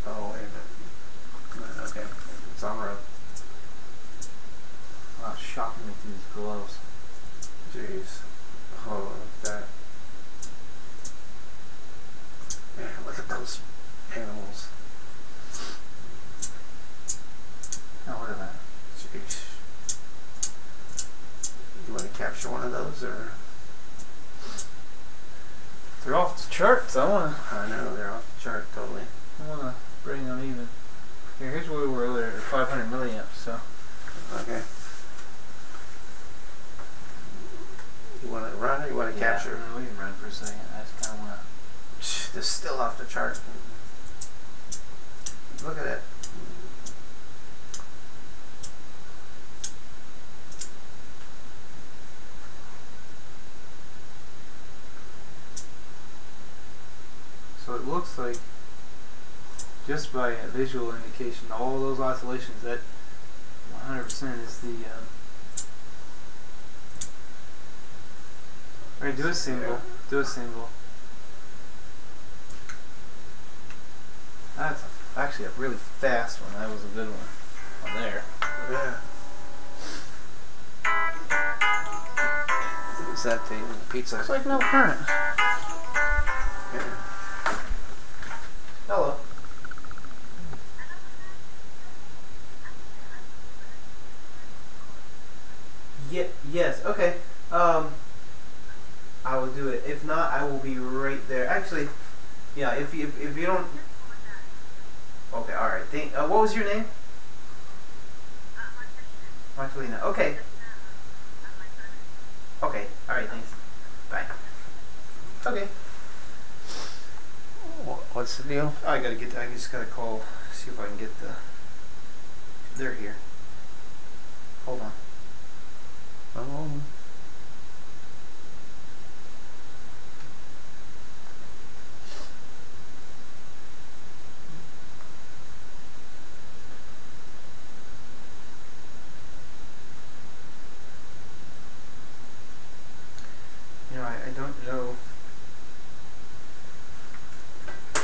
Oh, wait a minute. Okay. It's on road. Wow, it's shocking me through these gloves. Jeez. Oh, look at that. Man, look at those animals. Now, look at that. Jeez. You want to capture one of those, or? They're off the charts. I know, they're off the chart totally. want to bring them even. Here's where we were earlier at 500 milliamps. So. Okay. You want to run, or you want to capture? No, we can run for a second. I just kind of want to. This is still off the chart. Look at it. So it looks like, just by a visual indication, all those oscillations, that 100% is the. Alright, do a single. Yeah. Do a single. That's actually a really fast one. That was a good one. On there. Yeah. Is that the pizza? Looks like no current. Yeah. Hello. Yes. Okay. I will do it. If not, I will be right there. Actually, yeah. If you don't. Okay. All right. What was your name? Marcelina. Okay. Okay. All right. Thanks. Bye. Okay. What's the deal? I just gotta call. See if I can get the. They're here. Hold on. Oh. You know, I don't know. I'm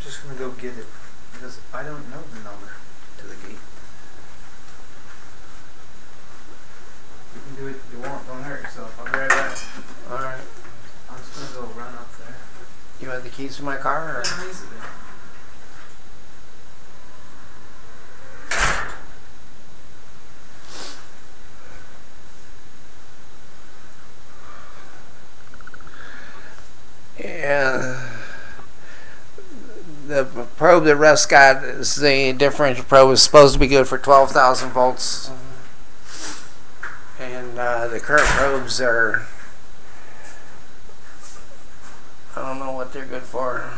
just gonna go get it because I I don't know the number to the gate. You can do it if you want. Don't hurt yourself. I'll be right back. Alright. I'm just gonna go run up there. You want the keys to my car? Or? Yeah, easily. Yeah. The probe that Russ got is the differential probe is supposed to be good for 12,000 volts. And the current probes are, I don't know what they're good for.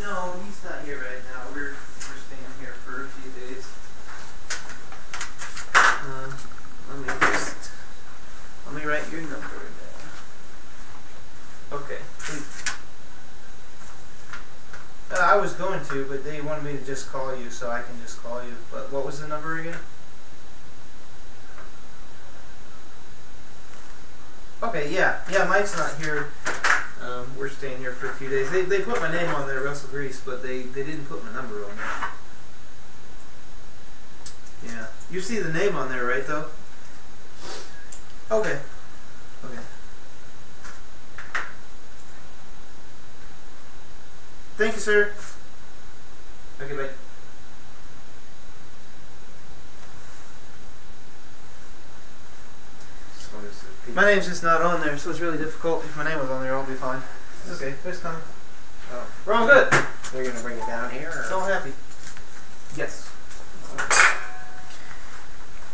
No, he's not here right now. We're staying here for a few days. Let me write your number down. Okay. I was going to, but they wanted me to just call you, so I can just call you. But what was the number again? Okay, yeah, Mike's not here. We're staying here for a few days. They put my name on there, Russell Grease, but they didn't put my number on there. Yeah. You see the name on there, right, though? Okay. Okay. Thank you, sir. Okay, bye. My name's just not on there, so it's really difficult. If my name was on there, I'll be fine. It's okay. It's coming. Oh. We're all good. They're going to bring it down here? Or? It's all happy. Yes.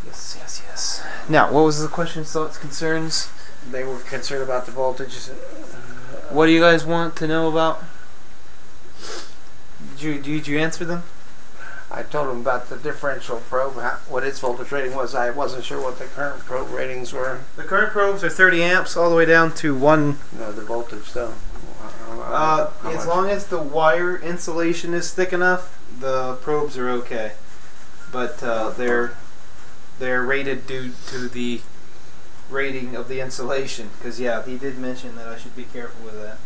Yes. Now, what was the question, thoughts, concerns? They were concerned about the voltage. What do you guys want to know about? Did you answer them? I told them about the differential probe, what its voltage rating was. I wasn't sure what the current probe ratings were. The current probes are 30 amps all the way down to 1. No, the voltage though. As long as the wire insulation is thick enough, the probes are okay. But they're rated due to the rating of the insulation. Because yeah, he did mention that I should be careful with that.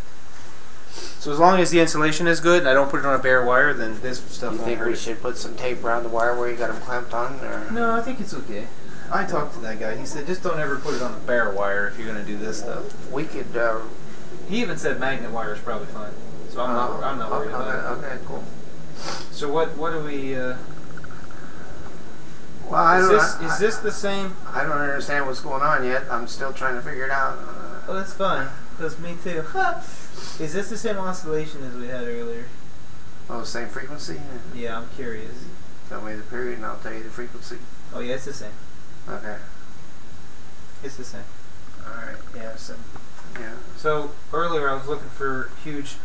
So as long as the insulation is good and I don't put it on a bare wire, then this stuff won't hurt. You think we should put some tape around the wire where you got them clamped on? Or? No, I think it's okay. I talked to that guy. He said just don't ever put it on a bare wire if you're going to do this stuff. We could... he even said magnet wire is probably fine. So I'm not worried about it. Okay, cool. So what do we... well, is this the same? I don't understand what's going on yet. I'm still trying to figure it out. Oh, that's fine. That's me too. Is this the same oscillation as we had earlier? Oh, same frequency? Yeah, I'm curious. Tell me the period and I'll tell you the frequency. Oh yeah, it's the same. Okay. It's the same. Alright, yeah, So earlier I was looking for huge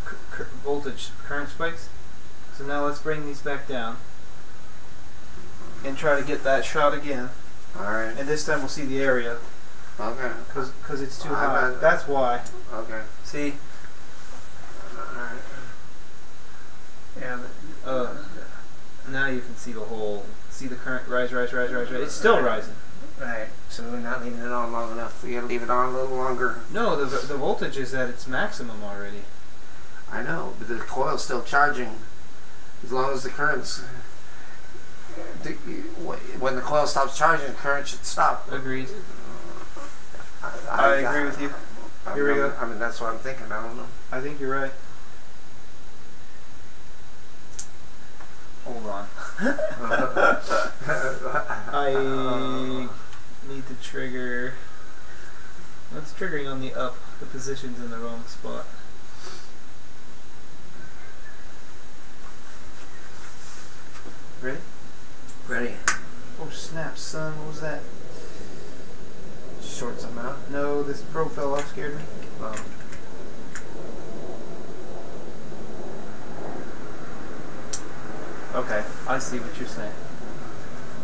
voltage current spikes. So now let's bring these back down and try to get that shot again. Alright. And this time we'll see the area. Okay. Because it's too high. That's why. Okay. See? Alright. Yeah. Now you can see the whole. See the current rise. It's still rising. Right. So we're not leaving it on long enough. We gotta leave it on a little longer. No, the voltage is at its maximum already. I know, but the coil's still charging. As long as the current's... when the coil stops charging, the current should stop. Agreed. I agree with you. Here we go. I mean, that's what I'm thinking. I don't know. I think you're right. Hold on. trigger. It's triggering on the up. The position's in the wrong spot. Ready? Ready. Oh snap, son! What was that? Short some out. No, this probe fell off. Scared me. Oh. Okay, I see what you're saying.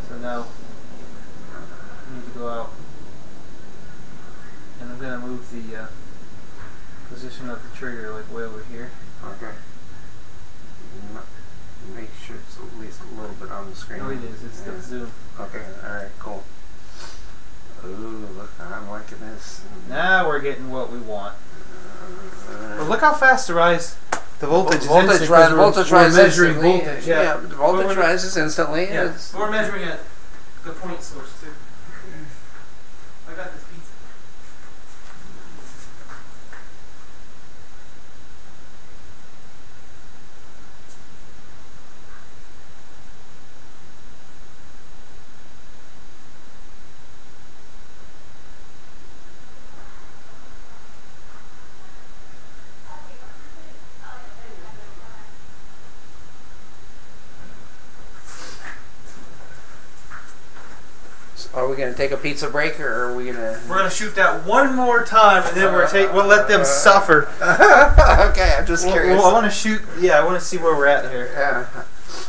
So now, I need to go out. And I'm going to move the position of the trigger like way over here. Okay. Make sure it's at least a little bit on the screen. Oh, it is. It's the zoom. Okay, alright, cool. Ooh, look, I'm liking this. Now we're getting what we want. Well, look how fast the voltage is voltage we're measuring instantly. voltage. Yeah, the voltage rises instantly. Yeah, we're measuring at the point source too. I got this pizza. Are we going to take a pizza break, or are we going to... We're going to shoot that one more time, and then we'll let them suffer. Okay, I'm just curious. Well, I want to shoot... Yeah, I want to see where we're at here. Yeah.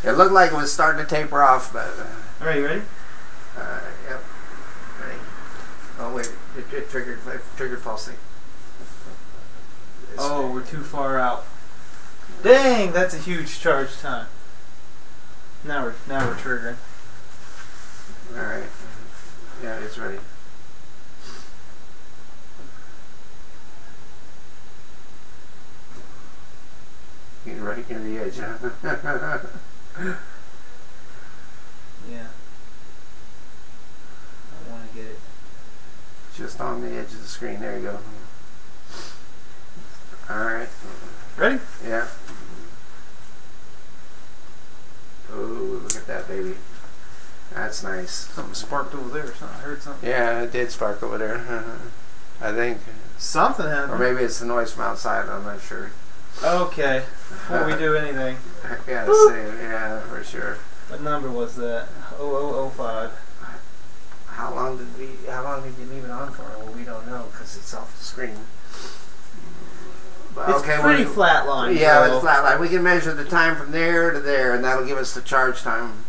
It looked like it was starting to taper off, but... All right, you ready? Yep. Ready. Oh, wait. It triggered falsely. Oh, we're too far out. Dang, that's a huge charge time. Now we're triggering. All right. Yeah, it's ready. Getting right near the edge, huh? Yeah. I want to get it. Just on the edge of the screen. There you go. All right. Ready? Yeah. Oh, look at that, baby. That's nice. Something sparked over there or something. I heard something. Yeah, it did spark over there. I think. Something happened. Or maybe it's the noise from outside. I'm not sure. Okay. Before we do anything. Yeah, same. Yeah, for sure. What number was that? 0005. How long did you leave it on for? Well, we don't know because it's off the screen. But, It's pretty flat line. Yeah, it's flat line. We can measure the time from there to there, and that'll give us the charge time.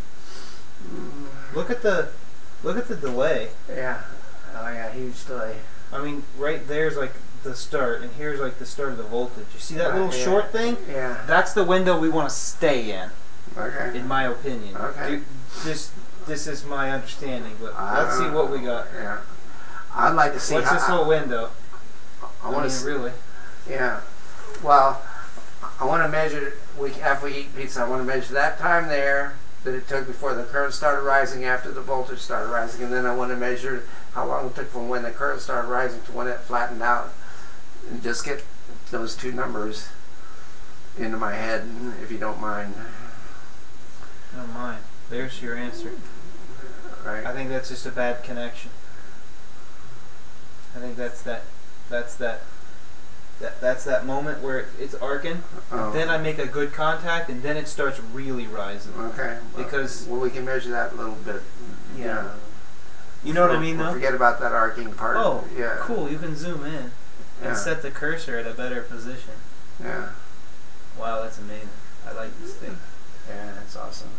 Look at the delay. Yeah. Oh yeah, huge delay. I mean, right there's like the start, and here's like the start of the voltage. You see that little short thing? Yeah. That's the window we want to stay in. Okay. In my opinion. Okay. This is my understanding, but let's see what we got. Yeah. I'd like to see. What's this whole window? I want to really. Yeah. Well, I want to measure. After we eat pizza, I want to measure that time there that it took before the current started rising, after the voltage started rising, and then I want to measure how long it took from when the current started rising to when it flattened out, and just get those two numbers into my head, if you don't mind. I don't mind. There's your answer. Right. I think that's just a bad connection. I think that's that moment where it's arcing, and then I make a good contact, and then it starts really rising. Okay. Because we can measure that a little bit. Yeah. You know what I mean, though? Forget about that arcing part. Oh, yeah. Cool. You can zoom in and set the cursor at a better position. Yeah. Wow, that's amazing. I like this thing. Yeah, that's awesome.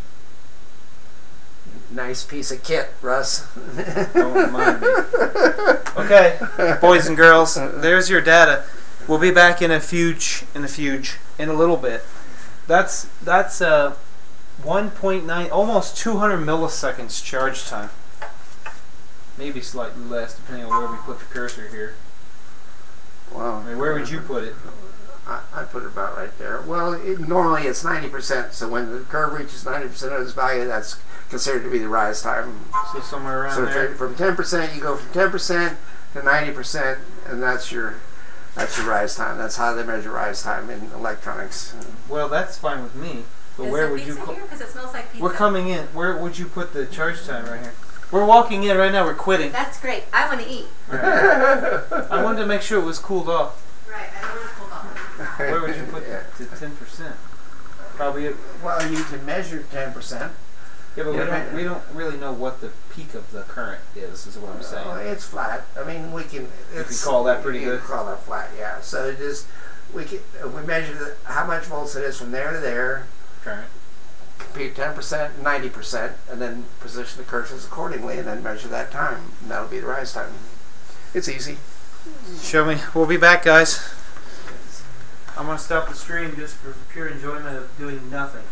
Nice piece of kit, Russ. Don't remind me. Okay, boys and girls, there's your data. We'll be back in a little bit. That's 1.9, almost 200 milliseconds charge time. Maybe slightly less, depending on where we put the cursor here. Wow. I mean, where would you put it? I put it about right there. Well, normally it's 90%, so when the curve reaches 90% of its value, that's considered to be the rise time. So somewhere around there. So from 10%, you go from 10% to 90%, and that's your rise time. That's how they measure rise time in electronics. Well, that's fine with me. But Is where there would you? pizza here? Because it smells like pizza. We're coming in. Where would you put the charge time right here? We're walking in right now. We're quitting. That's great. I want to eat. Right. I wanted to make sure it was cooled off. Right. I don't want to cool off. Where would you put it to 10%? Probably. Well, you can measure 10%. Yeah, but we don't really know what the peak of the current is what I'm saying. Well, it's flat. I mean, we can. You can call that pretty good. Call that flat, yeah. So it is. We measure how much volts it is from there to there. Current. Compute 10%, 90%, and then position the cursors accordingly, and then measure that time. And that'll be the rise time. It's easy. Show me. We'll be back, guys. I'm gonna stop the stream just for pure enjoyment of doing nothing.